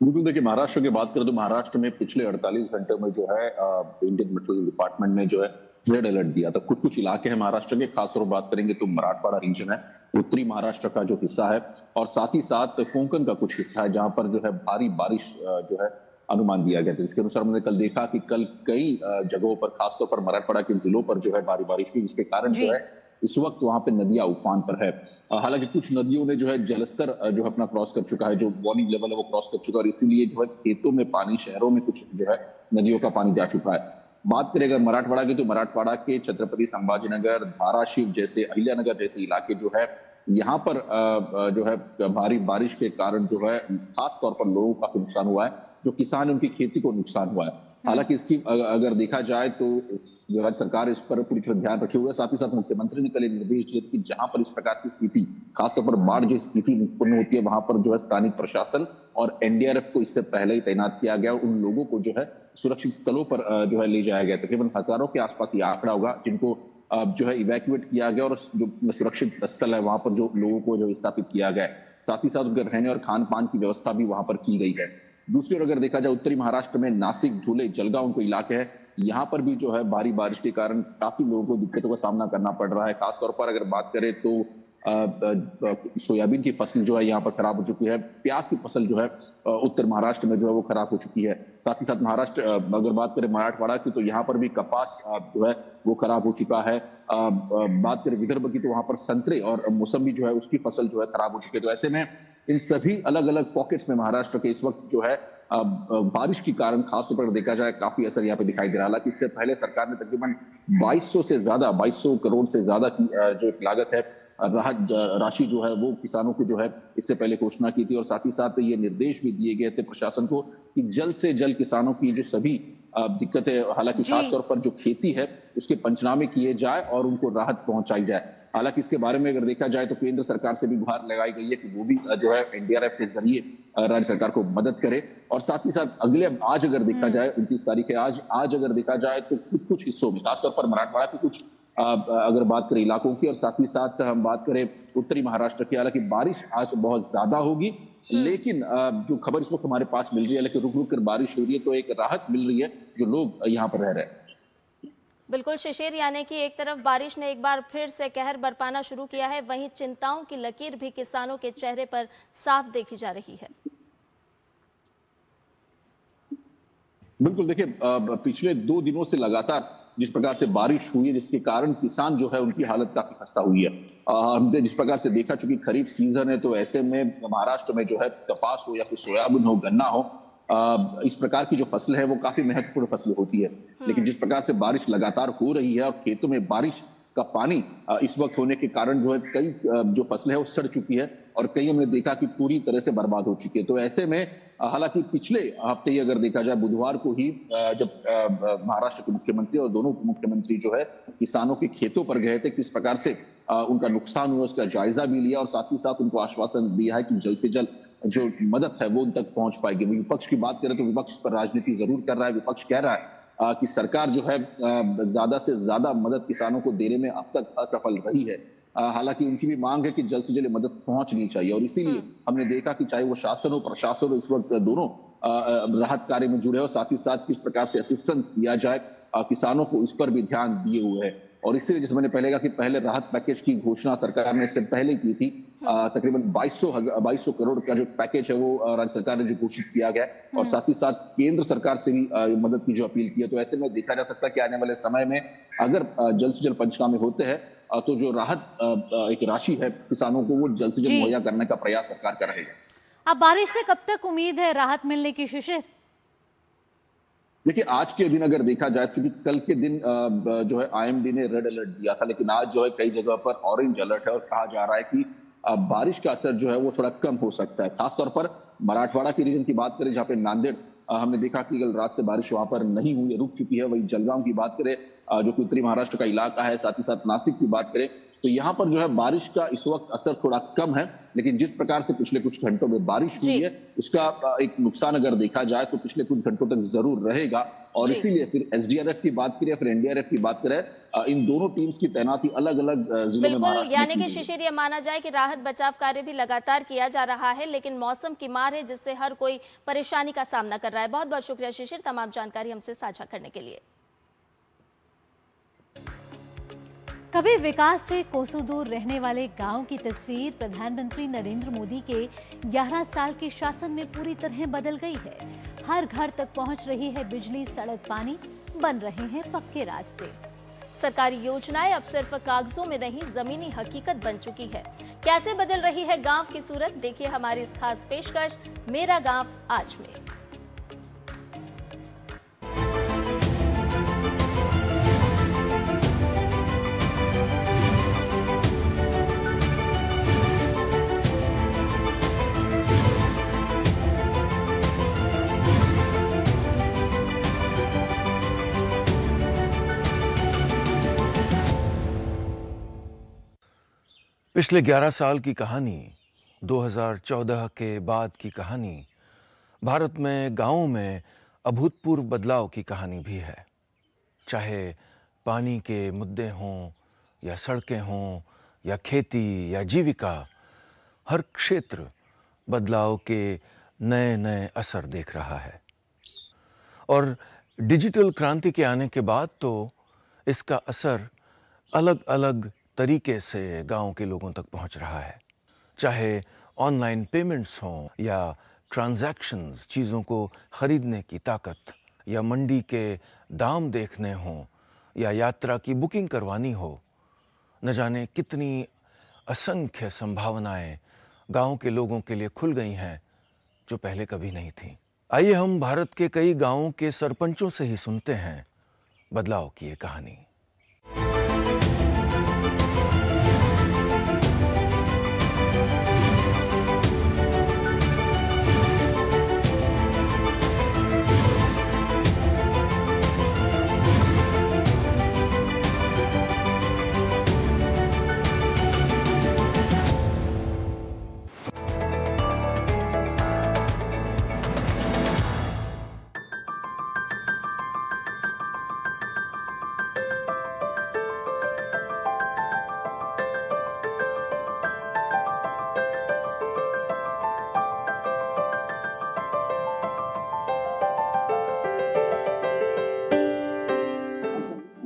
बिल्कुल, देखिए महाराष्ट्र की बात करें तो महाराष्ट्र में पिछले 48 घंटे में जो है इंडियन मेट्रोलॉजी डिपार्टमेंट ने जो है रेड अलर्ट दिया था। कुछ कुछ इलाके हैं महाराष्ट्र के, खासतौर पर बात करेंगे तो मराठवाड़ा रीजन है, उत्तरी महाराष्ट्र का जो हिस्सा है और साथ ही साथ कोंकण का कुछ हिस्सा है जहां पर जो है भारी बारिश जो है अनुमान दिया गया था। इसके अनुसार हमने कल देखा कि कल कई जगहों पर, खासतौर पर मराठवाड़ा के जिलों पर जो है भारी बारिश हुई, जिसके कारण जो है इस वक्त वहां पे नदियां उफान पर है। हालांकि कुछ नदियों ने जो है जलस्तर जो है अपना क्रॉस कर चुका है, जो वार्निंग लेवल है वो क्रॉस कर चुका है और इसीलिए जो है खेतों में पानी, शहरों में कुछ जो है नदियों का पानी जा चुका है। बात करें अगर मराठवाड़ा की तो मराठवाड़ा के छत्रपति संभाजीनगर, धाराशिव जैसे, अहिल्यानगर जैसे इलाके जो है यहाँ पर जो है भारी बारिश के कारण जो है खास तौर पर लोगों का नुकसान हुआ है, जो किसान उनकी खेती को नुकसान हुआ है। हालांकि इसकी अगर देखा जाए तो जो राज्य सरकार इस पर पूरी तरह ध्यान रखे हुए है। साथ ही साथ मुख्यमंत्री ने कल निर्देश दिए कि जहां पर इस प्रकार की स्थिति, खासतौर पर बाढ़ की स्थिति उत्पन्न होती है, वहां पर जो है स्थानीय प्रशासन और NDRF को इससे पहले ही तैनात किया गया। उन लोगों को जो है सुरक्षित स्थलों पर जो है ले जाया गया। तकरीबन हजारों के आसपास ये आंकड़ा होगा जिनको जो है इवैक्यूएट किया गया और जो सुरक्षित स्थल है वहां पर जो लोगों को जो स्थापित किया गया। साथ ही साथ उनके रहने और खान पान की व्यवस्था भी वहां पर की गई है। दूसरी ओर अगर देखा जाए उत्तरी महाराष्ट्र में नासिक, धुले, जलगांव को इलाके हैं, यहाँ पर भी जो है भारी बारिश के कारण काफी लोगों को दिक्कतों का सामना करना पड़ रहा है। खासतौर पर अगर बात करें तो सोयाबीन की फसल जो है यहाँ पर खराब हो चुकी है। प्याज की फसल जो है उत्तर महाराष्ट्र में जो है वो खराब हो चुकी है। साथ ही साथ महाराष्ट्र अगर बात करें मराठवाड़ा की तो यहाँ पर भी कपास जो है वो खराब हो चुका है। बात करें विदर्भ की तो वहां पर संतरे और मौसमी जो है उसकी फसल जो है खराब हो चुकी है। तो ऐसे में इन सभी अलग अलग पॉकेट्स में महाराष्ट्र के इस वक्त जो है बारिश के कारण खासतौर पर देखा जाए काफी असर यहाँ पे दिखाई दे रहा है। हालांकि इससे पहले सरकार ने तकरीबन 2200 करोड़ से ज्यादा की जो लागत है राहत राशि जो है वो किसानों को जो है इससे पहले घोषणा की थी। और साथ ही साथ ये निर्देश भी दिए गए थे प्रशासन को कि जल्द से जल्द किसानों की जो सभी दिक्कतें, हालांकि खासतौर पर जो खेती है उसके पंचनामे किए जाए और उनको राहत पहुंचाई जाए। हालांकि इसके बारे में अगर देखा जाए तो केंद्र सरकार से भी गुहार लगाई गई है कि वो भी जो है एनडीआरएफ के जरिए राज्य सरकार को मदद करे। और साथ ही साथ आज अगर देखा जाए 29 तारीख है, आज अगर देखा जाए तो कुछ हिस्सों में खासतौर पर मराठवाड़ा के कुछ अगर बात करें इलाकों की और साथ ही साथ हम बात करें उत्तरी महाराष्ट्र की, हालांकि बारिश आज बहुत ज्यादा होगी लेकिन जो खबर इस वक्त हमारे पास मिल रही है लेकिन रुक रुक कर बारिश हो रही है तो एक राहत मिल रही है जो लोग यहाँ पर रह रहे हैं। बिल्कुल शिशिर, यानी कि एक तरफ बारिश ने एक बार फिर से कहर बरपाना शुरू किया है, वहीं चिंताओं की लकीर भी किसानों के चेहरे पर साफ देखी जा रही है। बिल्कुल, देखिए पिछले 2 दिनों से लगातार जिस प्रकार से बारिश हुई है जिसके कारण किसान जो है उनकी हालत काफी खस्ता हुई है। हमने जिस प्रकार से देखा, चूंकि खरीफ सीजन है तो ऐसे में महाराष्ट्र में जो है कपास हो या फिर सोयाबीन हो, गन्ना हो, इस प्रकार की जो फसल है वो काफी महत्वपूर्ण फसल होती है। लेकिन जिस प्रकार से बारिश लगातार हो रही है और खेतों में बारिश का पानी इस वक्त होने के कारण जो है कई जो फसलें है वो सड़ चुकी है और कई हमने देखा कि पूरी तरह से बर्बाद हो चुकी है। तो ऐसे में हालांकि पिछले हफ्ते ही अगर देखा जाए बुधवार को ही जब महाराष्ट्र के मुख्यमंत्री और दोनों मुख्यमंत्री जो है किसानों के खेतों पर गए थे, किस प्रकार से उनका नुकसान हुआ उसका जायजा भी लिया और साथ ही साथ उनको आश्वासन दिया है कि जल्द से जल्द जो मदद है वो उन तक पहुंच पाएगी। विपक्ष की बात करें तो विपक्ष इस पर राजनीति जरूर कर रहा है। विपक्ष कह रहा है कि सरकार जो है ज्यादा से ज्यादा मदद किसानों को देने में अब तक असफल रही है। हालांकि उनकी भी मांग है कि जल्द से जल्द मदद पहुंचनी चाहिए और इसीलिए हमने देखा कि चाहे वो शासन हो प्रशासन हो इस वक्त दोनों राहत कार्य में जुड़े हो, साथ ही साथ किस प्रकार से असिस्टेंस दिया जाए किसानों को इस पर भी ध्यान दिए हुए है। और इसीलिए जैसे मैंने पहले कहा कि पहले राहत पैकेज की घोषणा सरकार ने इससे पहले की थी। तकरीबन 2200 करोड़ का जो पैकेज है वो राज्य सरकार ने जो घोषित किया गया और साथ ही साथ केंद्र सरकार से भी मदद की जो अपील की है। तो ऐसे में देखा जा सकता है कि आने वाले समय में अगर जल्द से जल्द पंचनामे होते हैं तो जो राहत एक राशि है किसानों को वो जल्द से जल्द मुहैया करने का प्रयास सरकार कर रही है। अब बारिश से कब तक उम्मीद है राहत मिलने की शिशिर? देखिए आज के दिन अगर देखा जाए, चूंकि कल के दिन जो है आईएमडी ने रेड अलर्ट दिया था लेकिन आज जो है कई जगह पर ऑरेंज अलर्ट है और कहा जा रहा है कि बारिश का असर जो है वो थोड़ा कम हो सकता है। खासतौर पर मराठवाड़ा के रीजन की बात करें जहाँ पे नांदेड़ हमने देखा कि कल रात से बारिश वहां पर नहीं हुई, रुक चुकी है। वही जलगांव की बात करें जो कि उत्तरी महाराष्ट्र का इलाका है, साथ ही साथ नासिक की बात करें तो यहाँ पर जो है बारिश का इस वक्त असर थोड़ा कम है। लेकिन जिस प्रकार से पिछले कुछ घंटों में बारिश हुई है उसका एक नुकसान अगर देखा जाए तो पिछले कुछ घंटों तक जरूर रहेगा। और इसीलिए फिर एसडीआरएफ की बात करें फिर एनडीआरएफ की बात करें, इन दोनों टीम्स की तैनाती अलग अलग जिलों में महाराष्ट्र में यानी कि शिशिर ये माना जाए कि राहत बचाव कार्य भी लगातार किया जा रहा है लेकिन मौसम की मार है जिससे हर कोई परेशानी का सामना कर रहा है। बहुत बहुत शुक्रिया शिशिर तमाम जानकारी हमसे साझा करने के लिए। कभी विकास से कोसों दूर रहने वाले गांव की तस्वीर प्रधानमंत्री नरेंद्र मोदी के 11 साल के शासन में पूरी तरह बदल गई है। हर घर तक पहुंच रही है बिजली, सड़क, पानी, बन रहे हैं पक्के रास्ते। सरकारी योजनाएं अब सिर्फ कागजों में नहीं जमीनी हकीकत बन चुकी है। कैसे बदल रही है गांव की सूरत, देखिए हमारी इस खास पेशकश मेरा गांव आज में। पिछले 11 साल की कहानी, 2014 के बाद की कहानी, भारत में गांवों में अभूतपूर्व बदलाव की कहानी भी है। चाहे पानी के मुद्दे हों या सड़कें हों या खेती या जीविका, हर क्षेत्र बदलाव के नए नए असर देख रहा है। और डिजिटल क्रांति के आने के बाद तो इसका असर अलग अलग तरीके से गांव के लोगों तक पहुंच रहा है। चाहे ऑनलाइन पेमेंट्स हों या ट्रांजैक्शंस, चीज़ों को खरीदने की ताकत, या मंडी के दाम देखने हों, या यात्रा की बुकिंग करवानी हो, न जाने कितनी असंख्य संभावनाएं गांव के लोगों के लिए खुल गई हैं जो पहले कभी नहीं थीं। आइए हम भारत के कई गांवों के सरपंचों से ही सुनते हैं बदलाव की ये कहानी।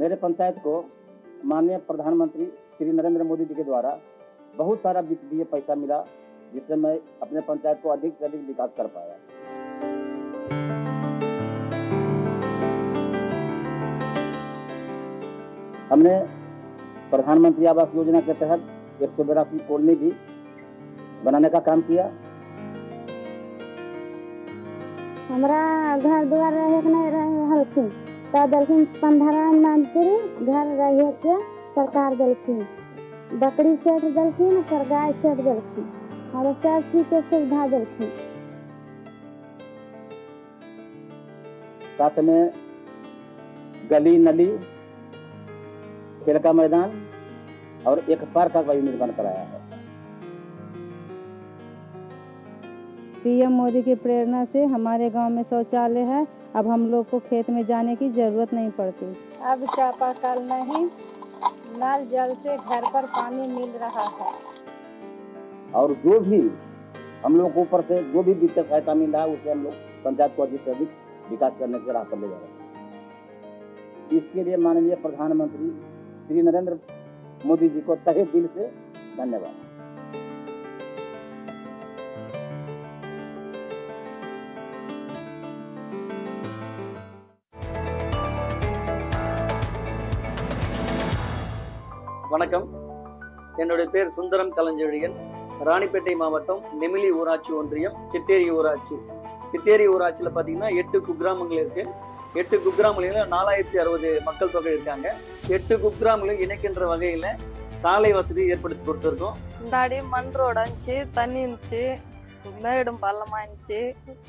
मेरे पंचायत को माननीय प्रधानमंत्री श्री नरेंद्र मोदी जी के द्वारा बहुत सारा वित्तीय पैसा मिला, जिससे मैं अपने पंचायत को अधिक से अधिक विकास कर पाया। हमने प्रधानमंत्री आवास योजना के तहत 182 कॉलोनी भी बनाने का काम किया। हमारा घर द्वार रहे नहीं रहे हल्की तो दलखिन 15 मंत्री घर रहे के सरकार दलखिन, बकरी सेठ दलखिन पर गाय सेठ दलखिन, हमारे सब चीज के सुविधा दलखिन। साथ में गली नली, खेल का मैदान और एक पार्क का भी निर्माण कराया है। पीएम मोदी की प्रेरणा से हमारे गांव में शौचालय है। अब हम लोग को खेत में जाने की जरूरत नहीं पड़ती। अब चापाकल नहीं, नल जल से घर पर पानी मिल रहा है। और जो भी हम लोग को ऊपर से जो भी वित्तीय सहायता मिल रहा है, उससे हम लोग पंचायत को अधिक से अधिक विकास करने के राह पर ले जा रहे हैं। इसके लिए माननीय प्रधानमंत्री श्री नरेंद्र मोदी जी को तहे दिल से धन्यवाद। வணக்கம், என்னுடைய பேர் சுந்தரம் கலஞ்செழியன். ராணிப்பேட்டை மாவட்டம் நெமிலி ஊராட்சி ஒன்றியம் சித்தேரி ஊராட்சி. சித்தேரி ஊராட்சியில் பார்த்தீங்கன்னா 8 குக்கிராமங்கள் இருக்கு. 8 குக்கிராமங்களில் 4060 மக்கள் தொகை இருக்காங்க. 8 குக்கிராமங்களையும் இணைக்கின்ற வகையில் சாலை வசதி ஏற்படுத்தி கொடுத்துருக்கோம். முன்னாடி மண் ரோடு இருந்துச்சு, தண்ணி இருந்துச்சு, மேடும் பள்ளமா இருந்துச்சு,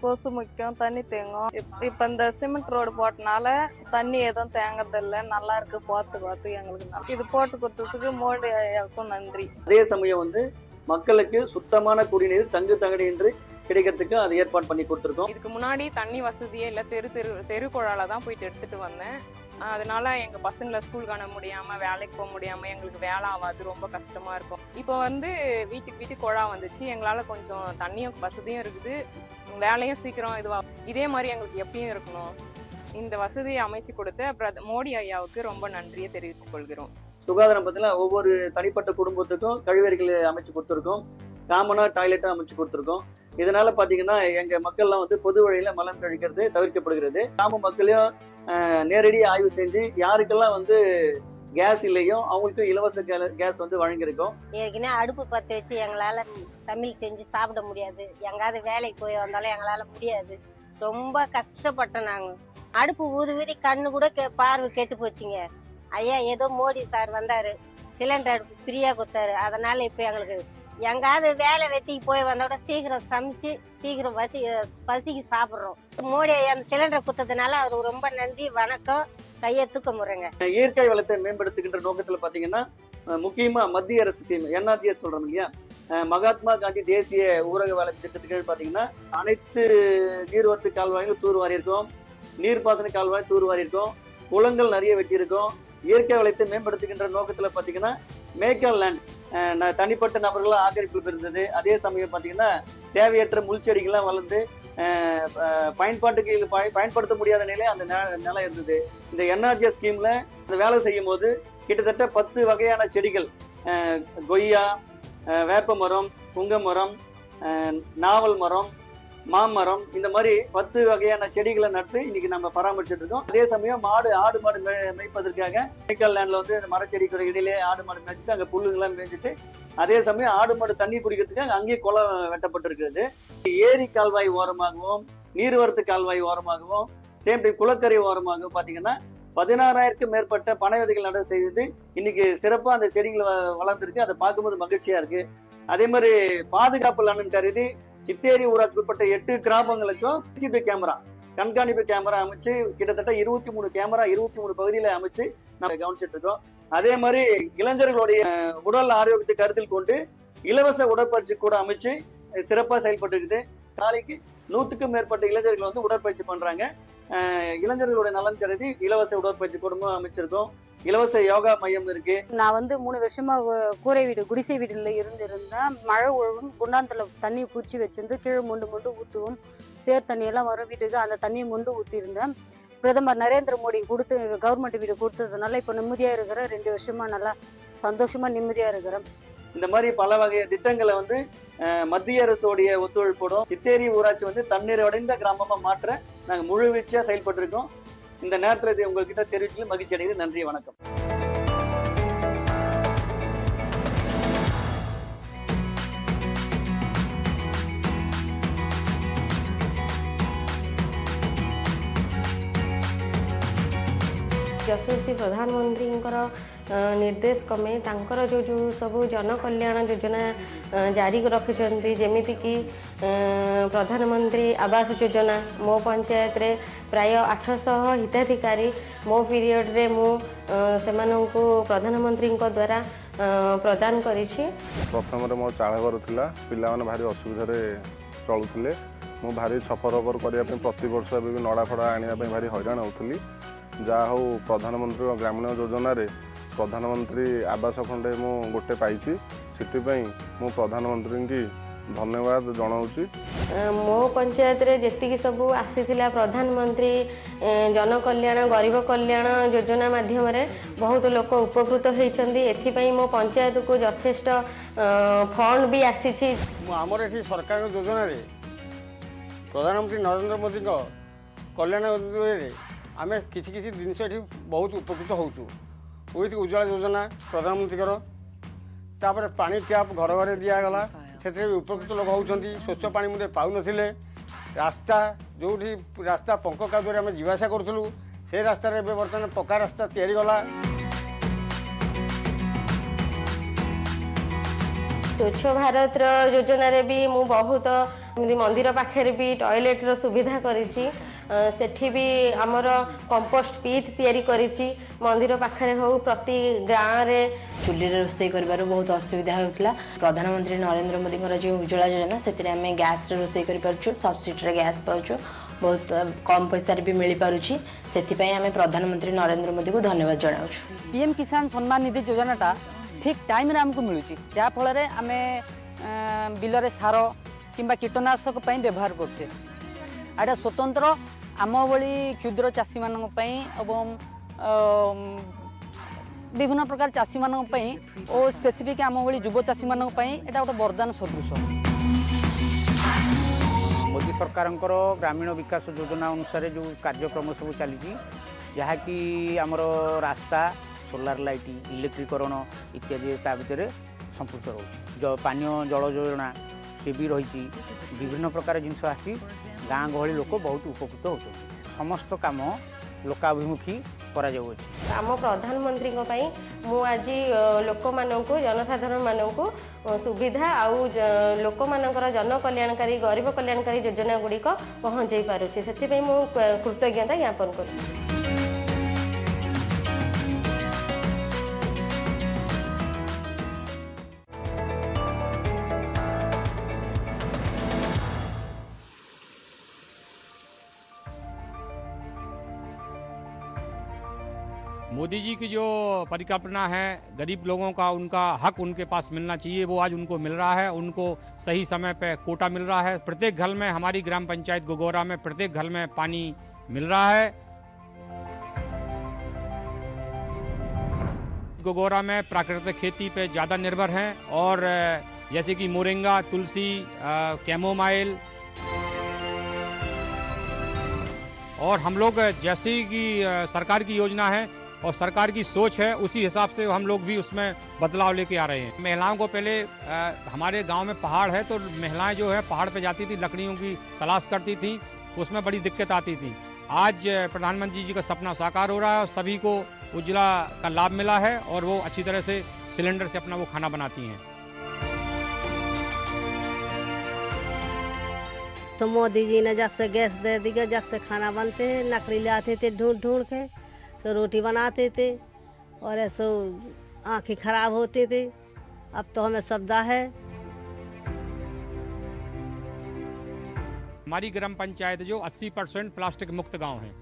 கொசு முக்கியம், தண்ணி தேங்கும். இப்ப இந்த சிமெண்ட் ரோடு போட்டனால தண்ணி எதுவும் தேங்கதில்லை, நல்லா இருக்கு. பார்த்து எங்களுக்கு இது போட்டு கொடுத்ததுக்கு மோடி ஐயாவுக்கும் நன்றி. அதே சமயம் வந்து மக்களுக்கு சுத்தமான குடிநீர் தங்கு தகடின்றி கிடைக்கிறதுக்கு அது ஏற்பாடு பண்ணி கொடுத்துருக்கோம். இதுக்கு முன்னாடி தண்ணி வசதியே இல்லை, தெரு குழால தான் போயிட்டு எடுத்துட்டு வந்தேன். அதனால எங்க பசங்களை ஸ்கூல் காண முடியாம, வேலைக்கு போக முடியாம எங்களுக்கு வேலை ஆகாது, ரொம்ப கஷ்டமா இருக்கும். இப்போ வந்து வீட்டுக்கு குழா வந்துச்சு, எங்களால கொஞ்சம் தண்ணியும் வசதியும் இருக்குது, வேலையும் சீக்கிரம் இதுவாகும். இதே மாதிரி எங்களுக்கு எப்பயும் இருக்கணும். இந்த வசதியை அமைச்சு கொடுத்த மோடி ஐயாவுக்கு ரொம்ப நன்றியை தெரிவித்துக் கொள்கிறோம். சுகாதாரம் பார்த்தீங்கன்னா ஒவ்வொரு தனிப்பட்ட குடும்பத்துக்கும் கழிவறைகளை அமைச்சு கொடுத்துருக்கோம், காமனா டாய்லெட்டும் அமைச்சு கொடுத்துருக்கோம். இதனால பாத்தீங்கன்னா எங்க மக்கள்லாம் வந்து பொது வழியில மலம் கழிக்கிறது தவிர்க்கப்படுகிறது. கிராம மக்களையும் நேரடி ஆய்வு செஞ்சு யாருக்கெல்லாம் வந்து கேஸ் இல்லையோ அவங்களுக்கு இலவச கேஸ் வந்து வழங்கியிருக்கோம். ஏற்கனவே அடுப்பு பற்ற வச்சு எங்களால சமையல் செஞ்சு சாப்பிட முடியாது, எங்காவது வேலைக்கு போய் வந்தாலும் எங்களால முடியாது, ரொம்ப கஷ்டப்பட்டோம். நாங்க அடுப்பு ஊதி கண்ணு கூட பார்வை கெட்டு போச்சுங்க. ஐயா ஏதோ மோடி சார் வந்தாரு, சிலிண்டர் அடுப்பு ஃப்ரீயா கொடுத்தாரு. அதனால இப்ப எங்களுக்கு எங்காவது வேலை வெட்டிக்கு போய் வந்தோட சீக்கிரம் சமைச்சு சீக்கிரம் பசிக்கு சாப்பிட்றோம். மோடி அந்த சிலிண்டர் குத்ததுனால அவருக்கு ரொம்ப நன்றி, வணக்கம், கையை தூக்க முறைங்க. இயற்கை வளத்தை மேம்படுத்துகின்ற நோக்கத்துல பாத்தீங்கன்னா முக்கியமா மத்திய அரசு ஸ்கீம் NRGS சொல்றோம் இல்லையா, மகாத்மா காந்தி தேசிய ஊரக வேலை திட்டத்துக்கு பாத்தீங்கன்னா அனைத்து நீர்வரத்து கால்வாய்களும் தூர்வாரி இருக்கோம், நீர்ப்பாசன கால்வாய் தூர்வாரி இருக்கோம், குளங்கள் நிறைய வெட்டி இருக்கோம். இயற்கை வளத்தை மேம்படுத்துகின்ற நோக்கத்துல பாத்தீங்கன்னா மேக்கல் லேண்ட் தனிப்பட்ட நபர்களாக ஆக்கிரமிப்பு இருந்தது. அதே சமயம் பாத்தீங்கன்னா தேவையற்ற முள்செடிகள்லாம் வளர்ந்து பயன்படுத்த முடியாத நிலை அந்த நிலை இருந்தது. இந்த NRGS ஸ்கீம்ல அந்த வேலை செய்யும் போது கிட்டத்தட்ட 10 வகையான செடிகள், கொய்யா, வேப்ப மரம், புங்க மரம், நாவல் மரம், மாமரம், இந்த மாதிரி 10 வகையான செடிகளை நட்டு இன்னைக்கு நம்ம பராமரிச்சுட்டு இருக்கோம். அதே சமயம் ஆடு மாடு மேய்ப்பதற்காக மேய்க்கால் லேண்ட்ல வந்து இந்த மரச்செடிக்கு இடையிலே ஆடு மாடு மேய்ச்சிட்டு அங்கே புல்லுங்கெல்லாம் மேய்ச்சிட்டு, அதே சமயம் ஆடு மாடு தண்ணி குடிக்கிறதுக்காக அங்கேயே குளம் வெட்டப்பட்டிருக்கிறது. ஏரி கால்வாய் ஓரமாகவும் நீர்வரத்து கால்வாய் ஓரமாகவும் சேம் டைம் குளக்கரை ஓரமாகவும் பார்த்தீங்கன்னா 16,000க்கும் மேற்பட்ட பனை விதைகள் நடவு செய்து இன்னைக்கு சிறப்பாக அந்த செடிகள் வளர்ந்துருக்கு. அதை பார்க்கும்போது மகிழ்ச்சியா இருக்கு. அதே மாதிரி பாதுகாப்பு நலன் கருதி சித்தேரி ஊராட்சி உட்பட்ட 8 கிராமங்களுக்கும் CCTV கேமரா, கண்காணிப்பு கேமரா அமைச்சு கிட்டத்தட்ட 23 கேமரா 23 பகுதியில அமைச்சு நம்ம கவனிச்சிட்டு இருக்கோம். அதே மாதிரி இளைஞர்களுடைய உடல் ஆரோக்கியத்தை கருத்தில் கொண்டு இலவச உடற்பயிற்சி கூட அமைச்சு சிறப்பாக செயல்பட்டு இருக்குது. நாளைக்கு 100க்கும் மேற்பட்ட இளைஞர்கள் வந்து உடற்பயிற்சி பண்றாங்க. இளைஞர்களுடைய நலன் கருதி இலவச உடற்பயிற்சி கூடமும் அமைச்சிருக்கோம். இலவச யோகா மையம் இருக்கு. நான் வந்து 3 வருஷமா கூரை வீடு குடிசை வீடுல இருந்தேன். மழை ஒழுகும் குண்டாந்தல தண்ணி பூச்சி வச்சிருந்து கீழே மொண்டு ஊற்றுவோம். சேர் தண்ணி எல்லாம் வர வீட்டுக்கு அந்த தண்ணியை மொண்டு ஊற்றி இருந்தேன். பிரதமர் நரேந்திர மோடி கொடுத்து கவர்மெண்ட் வீடு கொடுத்ததுனால இப்போ நிம்மதியாக இருக்கிறேன். 2 வருஷமா நல்லா சந்தோஷமா நிம்மதியாக இருக்கிறேன். இந்த மாதிரி பல வகை திட்டங்களை வந்து மத்திய அரசோடைய ஒத்துழைப்போடும் சித்தேரி ஊராட்சி வந்து தண்ணீரடைந்த கிராமமா மாற்ற நாங்கள் முழுவீச்சியா செயல்பட்டு இருக்கோம். இந்த நேரத்தில் இது உங்ககிட்ட தெரிவிச்சு மகிழ்ச்சி அடைகிறது. நன்றி, வணக்கம். ଯଶସ୍ୱୀ ପ୍ରଧାନମନ୍ତ୍ରୀଙ୍କର ନିର୍ଦ୍ଦେଶ କ୍ରମେ ତାଙ୍କର ଯେଉଁ ସବୁ ଜନକଲ୍ୟାଣ ଯୋଜନା ଜାରି ରଖିଛନ୍ତି, ଯେମିତିକି ପ୍ରଧାନମନ୍ତ୍ରୀ ଆବାସ ଯୋଜନା, ମୋ ପଞ୍ଚାୟତରେ ପ୍ରାୟ 800 ହିତାଧିକାରୀ ମୋ ପିରିୟଡ଼ରେ ମୁଁ ସେମାନଙ୍କୁ ପ୍ରଧାନମନ୍ତ୍ରୀଙ୍କ ଦ୍ୱାରା ପ୍ରଦାନ କରିଛି। ପ୍ରଥମରେ ମୋ ଚାଳ ଘର ଥିଲା, ପିଲାମାନେ ଭାରି ଅସୁବିଧାରେ ଚଳୁଥିଲେ। ମୁଁ ଭାରି ଛପରପର କରିବା ପାଇଁ ପ୍ରତିବର୍ଷ ଏବେ ବି ନଡ଼ା ଫଡ଼ା ଆଣିବା ପାଇଁ ଭାରି ହଇରାଣ ହେଉଥିଲି। ଯାହା ହଉ ପ୍ରଧାନମନ୍ତ୍ରୀ ଗ୍ରାମୀଣ ଯୋଜନାରେ ପ୍ରଧାନମନ୍ତ୍ରୀ ଆବାସ ଖଣ୍ଡେ ମୁଁ ଗୋଟେ ପାଇଛି, ସେଥିପାଇଁ ମୁଁ ପ୍ରଧାନମନ୍ତ୍ରୀଙ୍କୁ ଧନ୍ୟବାଦ ଜଣାଉଛି। ମୋ ପଞ୍ଚାୟତରେ ଯେତିକି ସବୁ ଆସିଥିଲା ପ୍ରଧାନମନ୍ତ୍ରୀ ଜନକଲ୍ୟାଣ ଗରିବ କଲ୍ୟାଣ ଯୋଜନା ମାଧ୍ୟମରେ ବହୁତ ଲୋକ ଉପକୃତ ହୋଇଛନ୍ତି। ଏଥିପାଇଁ ମୋ ପଞ୍ଚାୟତକୁ ଯଥେଷ୍ଟ ଫଣ୍ଡ ବି ଆସିଛି। ଆମର ଏଠି ସରକାର ଯୋଜନାରେ ପ୍ରଧାନମନ୍ତ୍ରୀ ନରେନ୍ଦ୍ର ମୋଦିଙ୍କ କଲ୍ୟାଣ ରେ ଆମେ କିଛି ଜିନିଷ ଏଠି ବହୁତ ଉପକୃତ ହେଉଛୁ। ଉଇଥ୍ ଉଜ୍ଜ୍ୱଳା ଯୋଜନା ପ୍ରଧାନମନ୍ତ୍ରୀଙ୍କର, ତାପରେ ପାଣି ଟ୍ୟାପ୍ ଘର ଘରେ ଦିଆଗଲା, ସେଥିରେ ବି ଉପକୃତ ଲୋକ ହେଉଛନ୍ତି। ସ୍ୱଚ୍ଛ ପାଣି ମଧ୍ୟ ପାଉନଥିଲେ। ରାସ୍ତା ଯେଉଁଠି ରାସ୍ତା ପଙ୍କ କାଦୁଅରେ ଆମେ ଯିବା ଆସିବା କରୁଥିଲୁ, ସେ ରାସ୍ତାରେ ଏବେ ବର୍ତ୍ତମାନ ପକ୍କା ରାସ୍ତା ତିଆରି ଗଲା। ସ୍ୱଚ୍ଛ ଭାରତର ଯୋଜନାରେ ବି ମୁଁ ବହୁତ ମନ୍ଦିର ପାଖରେ ବି ଟଏଲେଟ୍ର ସୁବିଧା କରିଛି। ସେଠି ବି ଆମର କମ୍ପୋଷ୍ଟ ପିଟ୍ ତିଆରି କରିଛି। ମନ୍ଦିର ପାଖରେ ହେଉ ପ୍ରତି ଗାଁରେ ଚୁଲିରେ ରୋଷେଇ କରିବାରୁ ବହୁତ ଅସୁବିଧା ହେଉଥିଲା। ପ୍ରଧାନମନ୍ତ୍ରୀ ନରେନ୍ଦ୍ର ମୋଦିଙ୍କର ଯେଉଁ ଉଜ୍ଜ୍ୱଳା ଯୋଜନା, ସେଥିରେ ଆମେ ଗ୍ୟାସ୍ରେ ରୋଷେଇ କରିପାରୁଛୁ, ସବସିଡିରେ ଗ୍ୟାସ୍ ପାଉଛୁ, ବହୁତ କମ୍ ପଇସାରେ ବି ମିଳିପାରୁଛି। ସେଥିପାଇଁ ଆମେ ପ୍ରଧାନମନ୍ତ୍ରୀ ନରେନ୍ଦ୍ର ମୋଦିକୁ ଧନ୍ୟବାଦ ଜଣାଉଛୁ। PM କିଷାନ ସମ୍ମାନ ନିଧି ଯୋଜନାଟା ଠିକ୍ ଟାଇମ୍ରେ ଆମକୁ ମିଳୁଛି, ଯାହାଫଳରେ ଆମେ ବିଲରେ ସାର କିମ୍ବା କୀଟନାଶକ ପାଇଁ ବ୍ୟବହାର କରୁଛେ। ଏଇଟା ସ୍ୱତନ୍ତ୍ର ଆମ ଭଳି କ୍ଷୁଦ୍ର ଚାଷୀମାନଙ୍କ ପାଇଁ ଏବଂ ବିଭିନ୍ନ ପ୍ରକାର ଚାଷୀମାନଙ୍କ ପାଇଁ ଓ ସ୍ପେସିଫିକ୍ ଆମ ଭଳି ଯୁବ ଚାଷୀମାନଙ୍କ ପାଇଁ ଏଇଟା ଗୋଟେ ବରଦାନ ସଦୃଶ। ମୋଦି ସରକାରଙ୍କର ଗ୍ରାମୀଣ ବିକାଶ ଯୋଜନା ଅନୁସାରେ ଯେଉଁ କାର୍ଯ୍ୟକ୍ରମ ସବୁ ଚାଲିଛି, ଯାହାକି ଆମର ରାସ୍ତା, ସୋଲାର ଲାଇଟ୍, ଇଲେକ୍ଟ୍ରିକରଣ ଇତ୍ୟାଦି ତା ଭିତରେ ସମ୍ପୃକ୍ତ ରହୁଛି। ପାନୀୟ ଜଳ ଯୋଜନା ସେ ବି ରହିଛି। ବିଭିନ୍ନ ପ୍ରକାର ଜିନିଷ ଆସି ଗାଁ ଗହଳି ଲୋକ ବହୁତ ଉପକୃତ ହେଉଛନ୍ତି। ସମସ୍ତ କାମ ଲୋକାଭିମୁଖୀ କରାଯାଉଅଛି। ଆମ ପ୍ରଧାନମନ୍ତ୍ରୀଙ୍କ ପାଇଁ ମୁଁ ଆଜି ଲୋକମାନଙ୍କୁ ଜନସାଧାରଣମାନଙ୍କୁ ସୁବିଧା ଆଉ ଲୋକମାନଙ୍କର ଜନକଲ୍ୟାଣକାରୀ ଗରିବ କଲ୍ୟାଣକାରୀ ଯୋଜନା ଗୁଡ଼ିକ ପହଞ୍ଚାଇ ପାରୁଛି। ସେଥିପାଇଁ ମୁଁ କୃତଜ୍ଞତା ଜ୍ଞାପନ କରୁଛି। मोदी जी की जो परिकल्पना है गरीब लोगों का, उनका हक उनके पास मिलना चाहिए, वो आज उनको मिल रहा है। उनको सही समय पे कोटा मिल रहा है। प्रत्येक घर में, हमारी ग्राम पंचायत गोगोरा में प्रत्येक घर में पानी मिल रहा है। गोगोरा में प्राकृतिक खेती पे ज़्यादा निर्भर हैं और जैसे कि मोरिंगा, तुलसी, कैमोमाइल, और हम लोग जैसे कि सरकार की योजना है और सरकार की सोच है, उसी हिसाब से हम लोग भी उसमें बदलाव लेके आ रहे हैं। महिलाओं को पहले हमारे गांव में पहाड़ है तो महिलाएं जो है पहाड़ पे जाती थी, लकड़ियों की तलाश करती थी, उसमें बड़ी दिक्कत आती थी। आज प्रधानमंत्री जी का सपना साकार हो रहा है, सभी को उज्ज्वला का लाभ मिला है और वो अच्छी तरह से सिलेंडर से अपना वो खाना बनाती हैं। तो मोदी जी ने जब से गैस दे दिया, जब से खाना बनते हैं, लकड़ी लाते थे ढूंढ ढूंढ के, तो रोटी बनाते थे और ऐसे आँखें खराब होते थे। अब तो हमें सुविधा है। हमारी ग्राम पंचायत जो 80% प्लास्टिक मुक्त गांव है।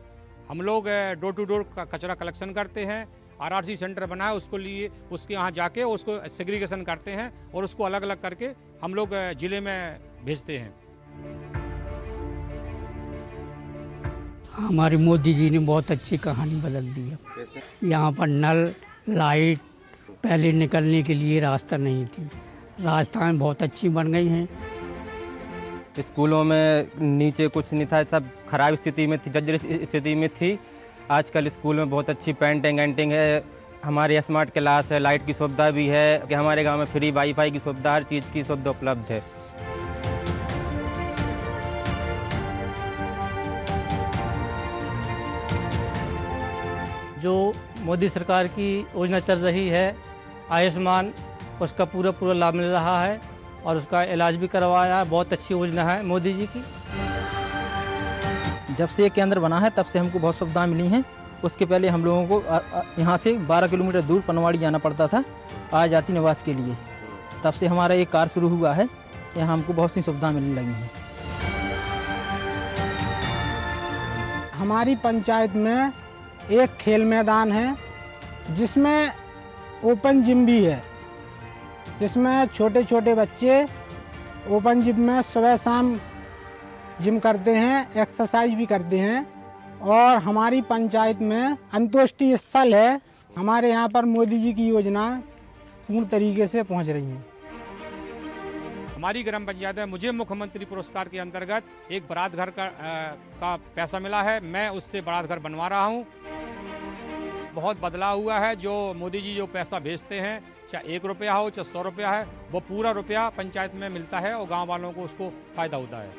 हम लोग डोर टू डोर कचरा कलेक्शन करते हैं। आरआरसी सेंटर बना है, उसको लिए उसके यहाँ जाके उसको सेग्रीगेशन करते हैं और उसको अलग अलग करके हम लोग जिले में भेजते हैं। हमारे मोदी जी ने बहुत अच्छी कहानी बदल दी है। यहाँ पर नल, लाइट, पहले निकलने के लिए रास्ता नहीं थी, रास्ताएं बहुत अच्छी बन गई हैं। स्कूलों में नीचे कुछ नहीं था, सब खराब स्थिति में थी, जर्जर स्थिति में थी। आजकल स्कूल में बहुत अच्छी पेंटिंग एंटिंग है, हमारे स्मार्ट क्लास है, लाइट की सुविधा भी है कि हमारे गांव में फ्री वाईफाई की सुविधा, हर चीज़ की सुविधा उपलब्ध है। जो मोदी सरकार की योजना चल रही है आयुष्मान, उसका पूरा लाभ मिल रहा है और उसका इलाज भी करवाया है। बहुत अच्छी योजना है मोदी जी की। जब से ये केंद्र बना है तब से हमको बहुत सुविधाएं मिली हैं। उसके पहले हम लोगों को यहाँ से 12 किलोमीटर दूर पनवाड़ी जाना पड़ता था आज जाति निवास के लिए। तब से हमारा ये कार्य शुरू हुआ है, यहाँ हमको बहुत सी सुविधाएं मिलने लगी हैं। हमारी पंचायत में एक खेल मैदान है जिसमें ओपन जिम भी है, जिसमें छोटे छोटे बच्चे ओपन जिम में सुबह शाम जिम करते हैं, एक्सरसाइज भी करते हैं। और हमारी पंचायत में अंत्येष्टि स्थल है। हमारे यहाँ पर मोदी जी की योजना पूर्ण तरीके से पहुँच रही है। हमारी ग्राम पंचायत में मुझे मुख्यमंत्री पुरस्कार के अंतर्गत एक बारात घर का पैसा मिला है। मैं उससे बारात घर बनवा रहा हूँ। बहुत बदलाव हुआ है। जो मोदी जी जो पैसा भेजते हैं, चाहे 1 रुपया हो चाहे 100 रुपया है, वो पूरा रुपया पंचायत में मिलता है और गांव वालों को उसको फायदा होता है।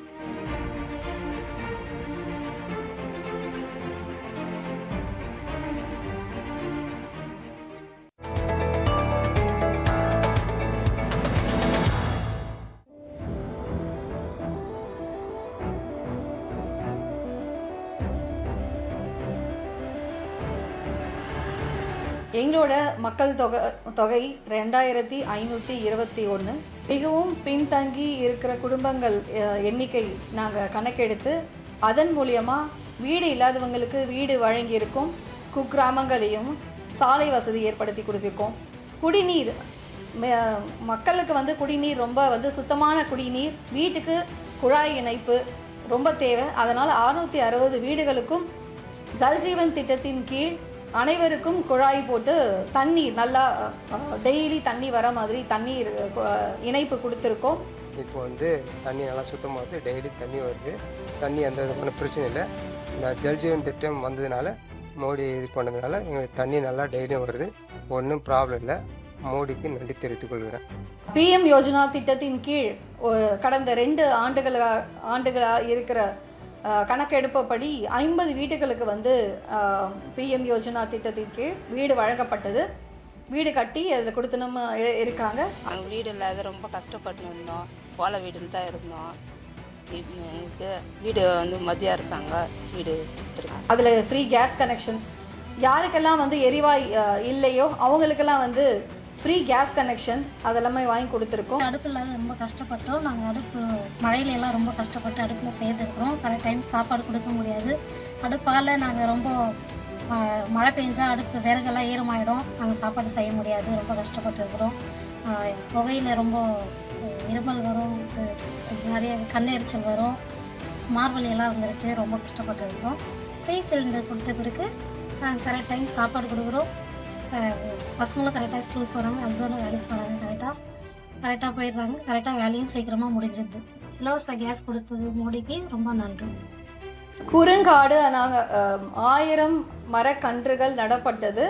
எங்களோட மக்கள் தொகை 2521. மிகவும் பின்தங்கி இருக்கிற குடும்பங்கள் எண்ணிக்கை நாங்கள் கணக்கெடுத்து அதன் மூலியமாக வீடு இல்லாதவங்களுக்கு வீடு வழங்கியிருக்கோம். குக்கிராமங்களையும் சாலை வசதி ஏற்படுத்தி கொடுத்துருக்கோம். குடிநீர் மக்களுக்கு குடிநீர் ரொம்ப சுத்தமான குடிநீர், வீட்டுக்கு குழாய் இணைப்பு ரொம்ப தேவை. அதனால் 660 வீடுகளுக்கும் ஜல்ஜீவன் திட்டத்தின் கீழ் அனைவருக்கும் குழாய் போட்டு தண்ணீர் நல்லா டெய்லி தண்ணி வர மாதிரி தண்ணீர் இணைப்பு கொடுத்துருக்கோம். இப்போ தண்ணி நல்லா சுத்தமாக வருது, டெய்லி தண்ணி வருது, தண்ணி எந்த விதமான பிரச்சனை இல்லை. இந்த ஜல்ஜீவன் திட்டம் வந்ததுனால, மோடி இது பண்ணதுனால எங்களுக்கு தண்ணி நல்லா டெய்லியும் வருது, ஒன்றும் ப்ராப்ளம் இல்லை. மோடிக்கு நன்றி தெரிவித்துக் கொள்கிறேன். PM யோஜனா திட்டத்தின் கீழ் கடந்த 2 ஆண்டுகளாக இருக்கிற கணக்கெடுப்படி 50 வீடுகளுக்கு PM யோஜனா திட்டத்தின் கீழ் வீடு வழங்கப்பட்டது. வீடு கட்டி அதில் கொடுத்தனும் இருக்காங்க. நாங்கள் வீடு இல்லாத ரொம்ப கஷ்டப்பட்டு இருந்தோம். ஓலை வீடுன்னு தான் இருந்தோம். எங்களுக்கு வீடு மத்திய அரசாங்கம் வீடு கொடுத்துருக்காங்க. அதில் ஃப்ரீ கேஸ் கனெக்ஷன், யாருக்கெல்லாம் எரிவாயு இல்லையோ அவங்களுக்கெல்லாம் ஃப்ரீ கேஸ் கனெக்ஷன் அதெல்லாமே வாங்கி கொடுத்துருக்கோம். அடுப்பு இல்லாத ரொம்ப கஷ்டப்பட்டோம். நாங்கள் அடுப்பு மழையில எல்லாம் ரொம்ப கஷ்டப்பட்டு அடுப்பில் செய்திருக்கிறோம். கரெக்ட் டைம் சாப்பாடு கொடுக்க முடியாது. அடுப்பால் நாங்கள் ரொம்ப மழை பெஞ்சா அடுப்பு விறகெல்லாம் ஈரமாயிடும், நாங்கள் சாப்பாடு செய்ய முடியாது, ரொம்ப கஷ்டப்பட்டு இருக்கிறோம். புகையில் ரொம்ப இருமல் வரும், நிறைய கண்ணெரிச்சல் வரும், மார்வலியெல்லாம் வந்திருக்கு, ரொம்ப கஷ்டப்பட்டு இருக்கிறோம். ஃப்ரீ சிலிண்டர் கொடுத்த பிறகு நாங்கள் கரெக்ட் டைம் சாப்பாடு கொடுக்குறோம். பசங்களும் கரெக்டாக ஸ்கூல் போகிறாங்க, ஹஸ்பண்டும் வேலைக்கு போகிறாங்க, கரெக்டாக போயிடுறாங்க, கரெக்டாக வேலையும் சீக்கிரமாக முடிஞ்சிடுது. இலவச கேஸ் கொடுத்தது மோடிக்கு ரொம்ப நன்றி. குறுங்காடு நாங்கள் 1000 மரக்கன்றுகள் நடப்பட்டது.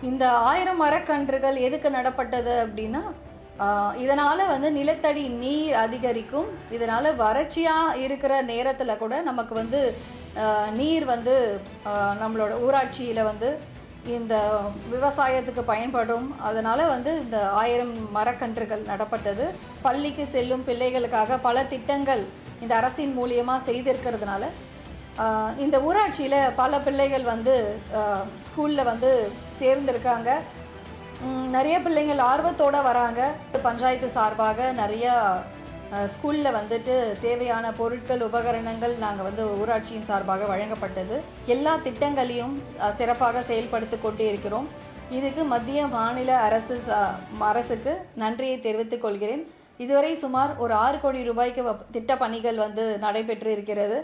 இந்த 1000 மரக்கன்றுகள் எதுக்கு நடப்பட்டது அப்படின்னா, இதனால் வந்து நிலத்தடி நீர் அதிகரிக்கும். இதனால் வறட்சியாக இருக்கிற நேரத்தில் கூட நமக்கு வந்து நீர் வந்து நம்மளோட ஊராட்சியில் வந்து இந்த விவசாயத்துக்கு பயன்படும். அதனால் வந்து இந்த 1000 மரக்கன்றுகள் நடப்பட்டது. பள்ளிக்கு செல்லும் பிள்ளைகளுக்காக பல திட்டங்கள் இந்த அரசின் மூலியமாக செய்திருக்கிறதுனால இந்த ஊராட்சியில் பல பிள்ளைகள் வந்து ஸ்கூலில் வந்து சேர்ந்துருக்காங்க. நிறைய பிள்ளைங்கள் ஆர்வத்தோடு வராங்க. பஞ்சாயத்து சார்பாக நிறையா ஸ்கூலில் வந்துட்டு தேவையான பொருட்கள் உபகரணங்கள் நாங்கள் வந்து ஊராட்சியின் சார்பாக வழங்கப்பட்டது. எல்லா திட்டங்களையும் சிறப்பாக செயல்படுத்தி கொண்டே இருக்கிறோம். இதுக்கு மத்திய மாநில அரசுக்கு நன்றியை தெரிவித்துக் கொள்கிறேன். இதுவரை சுமார் ஒரு 6 கோடி ரூபாய்க்கு திட்ட பணிகள் வந்து நடைபெற்று இருக்கிறது.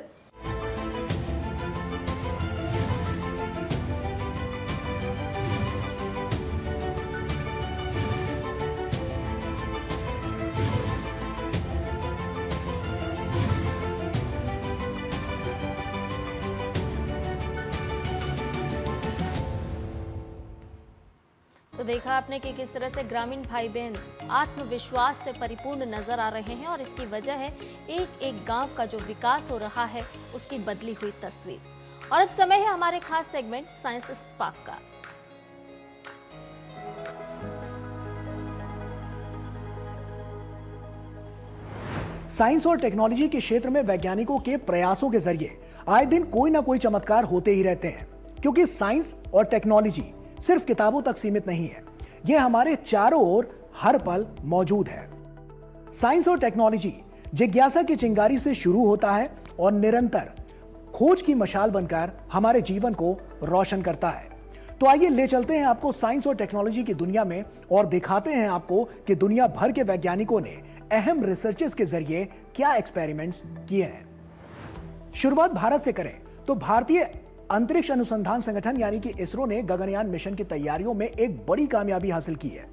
तो देखा आपने कि किस तरह से ग्रामीण भाई बहन आत्मविश्वास से परिपूर्ण नजर आ रहे हैं और इसकी वजह है एक एक गांव का जो विकास हो रहा है उसकी बदली हुई तस्वीर। और अब समय है हमारे खास सेगमेंट साइंस स्पार्क का। साइंस और टेक्नोलॉजी के क्षेत्र में वैज्ञानिकों के प्रयासों के जरिए आए दिन कोई ना कोई चमत्कार होते ही रहते हैं, क्योंकि साइंस और टेक्नोलॉजी सिर्फ किताबों तक सीमित नहीं है, यह हमारे चारों ओर हर पल मौजूद है। साइंस और टेक्नोलॉजी जिज्ञासा की चिंगारी से शुरू होता है और निरंतर खोज की मशाल बनकर हमारे जीवन को रोशन करता है। तो आइए ले चलते हैं आपको साइंस और टेक्नोलॉजी की दुनिया में और दिखाते हैं आपको कि दुनिया भर के वैज्ञानिकों ने अहम रिसर्चेस के जरिए क्या एक्सपेरिमेंट्स किए हैं। शुरुआत भारत से करें तो भारतीय अंतरिक्ष अनुसंधान संगठन यानी कि इसरो ने गगनयान मिशन की तैयारियों में एक बड़ी कामयाबी हासिल की है।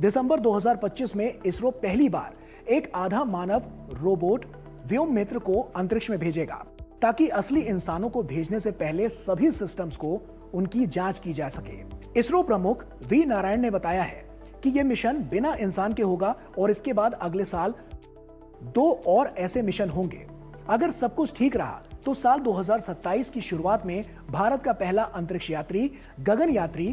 दिसंबर 2025 में इसरो पहली बार एक आधा मानव रोबोट व्योममित्र को अंतरिक्ष में भेजेगा, ताकि असली इंसानों को भेजने से पहले सभी सिस्टम्स को उनकी जांच की जा सके। इसरो प्रमुख वी नारायण ने बताया है कि यह मिशन बिना इंसान के होगा और इसके बाद अगले साल 2 और ऐसे मिशन होंगे। अगर सब कुछ ठीक रहा तो साल 2027 की शुरुआत में भारत का पहला अंतरिक्ष यात्री गगनयात्री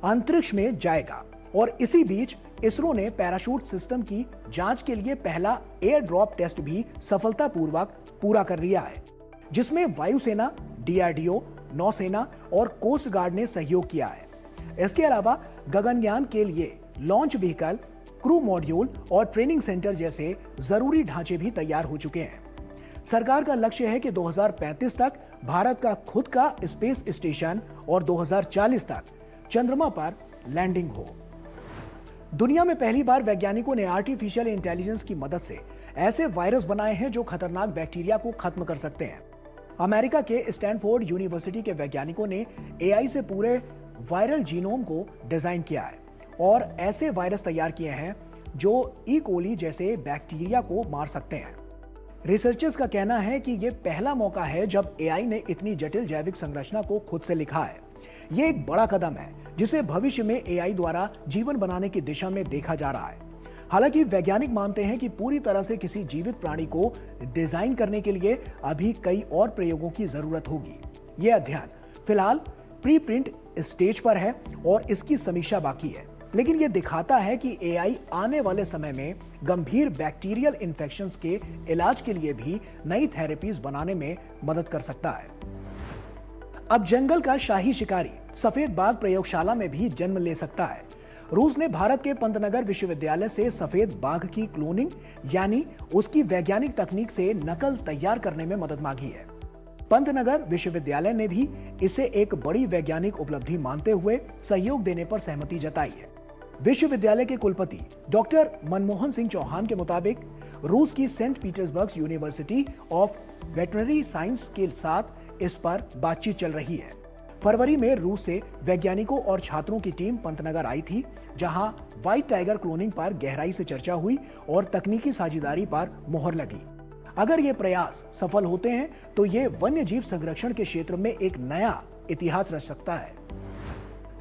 अंतरिक्ष में जाएगा। और इसी बीच इसरो ने पैराशूट सिस्टम की जांच के लिए पहला एयर ड्रॉप टेस्ट भी सफलतापूर्वक पूरा कर लिया है, जिसमें वायुसेना, डीआरडीओ, नौसेना और कोस्ट गार्ड ने सहयोग किया है। इसके अलावा गगनयान के लिए लॉन्च व्हीकल, क्रू मॉड्यूल और ट्रेनिंग सेंटर जैसे जरूरी ढांचे भी तैयार हो चुके हैं। सरकार का लक्ष्य है कि 2035 तक भारत का खुद का स्पेस स्टेशन और 2040 तक चंद्रमा पर लैंडिंग हो। दुनिया में पहली बार वैज्ञानिकों ने आर्टिफिशियल इंटेलिजेंस की मदद से ऐसे वायरस बनाए हैं जो खतरनाक बैक्टीरिया को खत्म कर सकते हैं। अमेरिका के स्टैनफोर्ड यूनिवर्सिटी के वैज्ञानिकों ने एआई से पूरे वायरल जीनोम को डिजाइन किया है और ऐसे वायरस तैयार किए हैं जो ई कोली जैसे बैक्टीरिया को मार सकते हैं। रिसर्चर्स का कहना है कि यह पहला मौका है जब एआई ने इतनी जटिल जैविक संरचना को खुद से लिखा है। यह एक बड़ा कदम है जिसे भविष्य में एआई द्वारा जीवन बनाने की दिशा में देखा जा रहा है। हालांकि वैज्ञानिक मानते हैं कि पूरी तरह से किसी जीवित प्राणी को डिजाइन करने के लिए अभी कई और प्रयोगों की जरूरत होगी। यह अध्ययन फिलहाल प्री प्रिंट स्टेज पर है और इसकी समीक्षा बाकी है, लेकिन यह दिखाता है कि एआई आने वाले समय में गंभीर बैक्टीरियल इन्फेक्शंस के इलाज के लिए भी नई थेरेपीज बनाने में मदद कर सकता है। अब जंगल का शाही शिकारी सफेद बाघ प्रयोगशाला में भी जन्म ले सकता है। रूस ने भारत के पंतनगर विश्वविद्यालय से सफेद बाघ की क्लोनिंग यानी उसकी वैज्ञानिक तकनीक से नकल तैयार करने में मदद मांगी है। पंतनगर विश्वविद्यालय ने भी इसे एक बड़ी वैज्ञानिक उपलब्धि मानते हुए सहयोग देने पर सहमति जताई है। विश्वविद्यालय के कुलपति डॉक्टर मनमोहन सिंह चौहान के मुताबिक रूस की Saint Petersburg University of Veterinary Science के साथ इस पर बातचीत चल रही है। फरवरी में रूस से वैज्ञानिकों और छात्रों की टीम पंतनगर आई थी, जहां व्हाइट टाइगर क्लोनिंग पर गहराई से चर्चा हुई और तकनीकी साझेदारी पर मोहर लगी। अगर ये प्रयास सफल होते हैं तो ये वन्य जीव संरक्षण के क्षेत्र में एक नया इतिहास रच सकता है।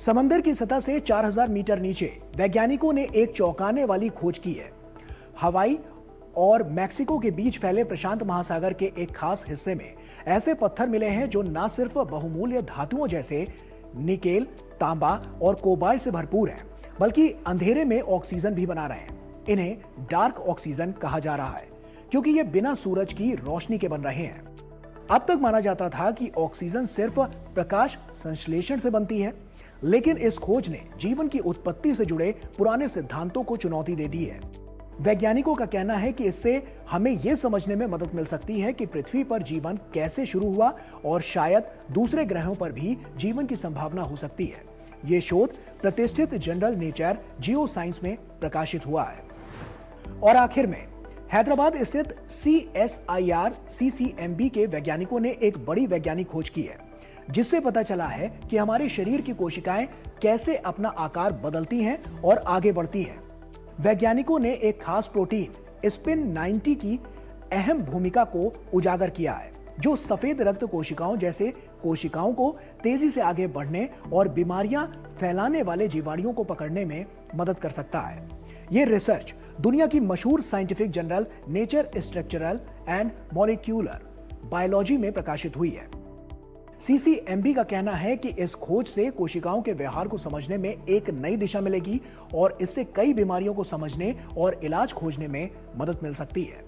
समंदर की सतह से 4000 मीटर नीचे वैज्ञानिकों ने एक चौंकाने वाली खोज की है। हवाई और मैक्सिको के बीच फैले प्रशांत महासागर के एक खास हिस्से में ऐसे पत्थर मिले हैं जो न सिर्फ बहुमूल्य धातुओं जैसे निकेल, तांबा और कोबाल्ट से भरपूर हैं, बल्कि अंधेरे में ऑक्सीजन भी बना रहे हैं। इन्हें डार्क ऑक्सीजन कहा जा रहा है क्योंकि ये बिना सूरज की रोशनी के बन रहे हैं। अब तक माना जाता था कि ऑक्सीजन सिर्फ प्रकाश संश्लेषण से बनती है, लेकिन इस खोज ने जीवन की उत्पत्ति से जुड़े पुराने सिद्धांतों को चुनौती दे दी है। वैज्ञानिकों का कहना है कि इससे हमें यह समझने में मदद मिल सकती है कि पृथ्वी पर जीवन कैसे शुरू हुआ और शायद दूसरे ग्रहों पर भी जीवन की संभावना हो सकती है। यह शोध प्रतिष्ठित जर्नल नेचर जियो साइंस में प्रकाशित हुआ है। और आखिर में हैदराबाद स्थित CSIR CCMB के वैज्ञानिकों ने एक बड़ी वैज्ञानिक खोज की है, जिससे पता चला है कि हमारे शरीर की कोशिकाएं कैसे अपना आकार बदलती हैं और आगे बढ़ती हैं। वैज्ञानिकों ने एक खास प्रोटीन स्पिन 90 की अहम भूमिका को उजागर किया है, जो सफेद रक्त कोशिकाओं जैसे कोशिकाओं को तेजी से आगे बढ़ने और बीमारियां फैलाने वाले जीवाणुओं को पकड़ने में मदद कर सकता है। यह रिसर्च दुनिया की मशहूर scientific journal nature structural and molecular biology में प्रकाशित हुई है। CCMB का कहना है कि इस खोज से कोशिकाओं के व्यवहार को समझने में एक नई दिशा मिलेगी और इससे कई बीमारियों को समझने और इलाज खोजने में मदद मिल सकती है।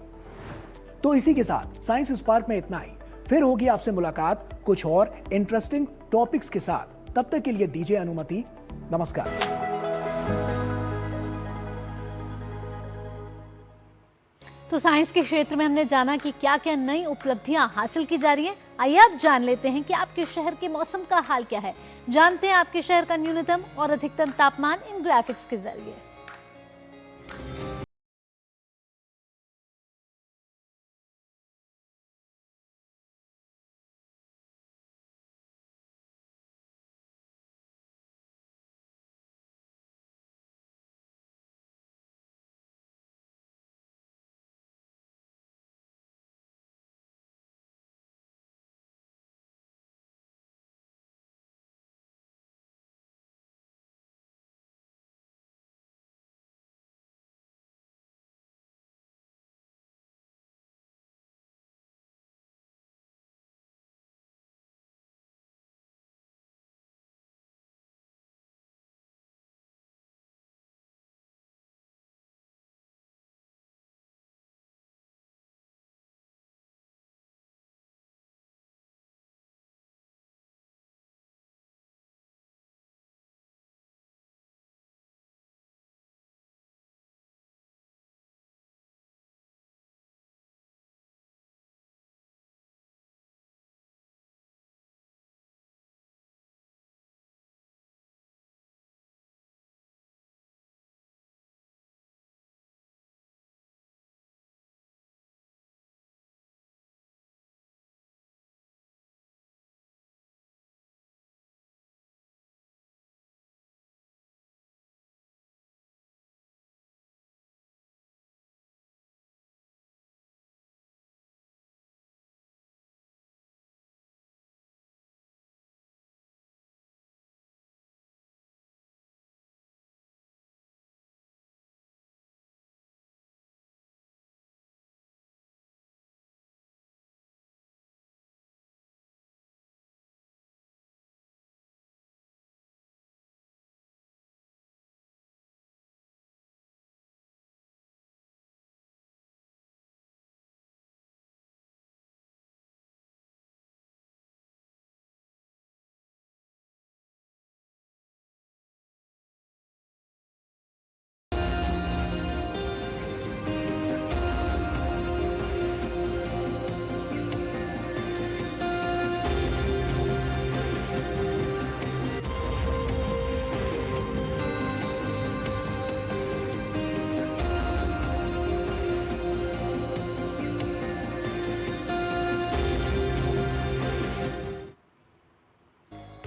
तो इसी के साथ साइंस स्पार्क में इतना ही। फिर होगी आपसे मुलाकात कुछ और इंटरेस्टिंग टॉपिक्स के साथ। तब तक के लिए दीजिए अनुमति। नमस्कार। तो साइंस के क्षेत्र में हमने जाना कि क्या क्या नई उपलब्धियां हासिल की जा रही हैं। आइए अब जान लेते हैं कि आपके शहर के मौसम का हाल क्या है। जानते हैं आपके शहर का न्यूनतम और अधिकतम तापमान इन ग्राफिक्स के जरिए।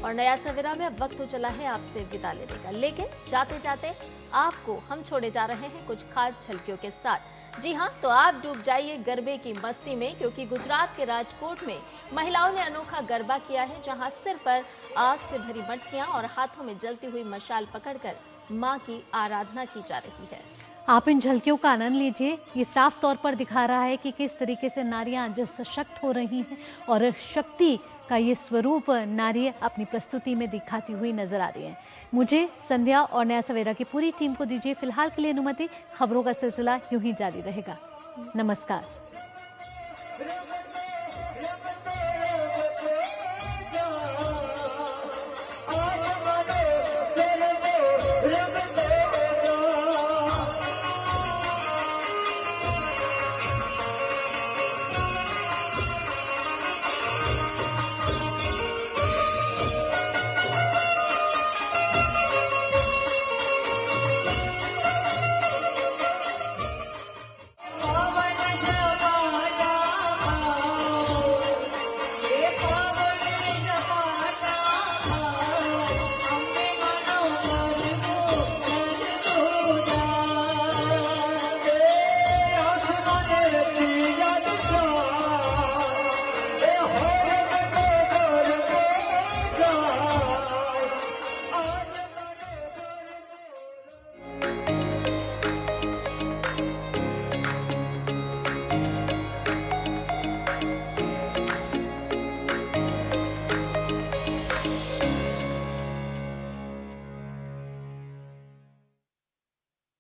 और नया सवेरा में अब वक्त हो चला है आपसे विदा लेने का, लेकिन जाते जाते आपको हम छोड़े जा रहे हैं कुछ खास झलकियों के साथ। जी हाँ, तो आप डूब जाइए गरबे की मस्ती में, क्योंकि गुजरात के राजकोट में महिलाओं ने अनोखा गरबा किया है, जहां सिर पर आग से भरी मटकियां और हाथों में जलती हुई मशाल पकड़कर मां की आराधना की जा रही है। आप इन झलकियों का आनंद लीजिए। ये साफ तौर पर दिखा रहा है कि किस तरीके से नारियां जो सशक्त हो रही हैं और शक्ति का ये स्वरूप नारी अपनी प्रस्तुति में दिखाती हुई नजर आ रही है। मुझे, संध्या और नया सवेरा की पूरी टीम को दीजिए फिलहाल के लिए अनुमति। खबरों का सिलसिला यूं ही जारी रहेगा। नमस्कार।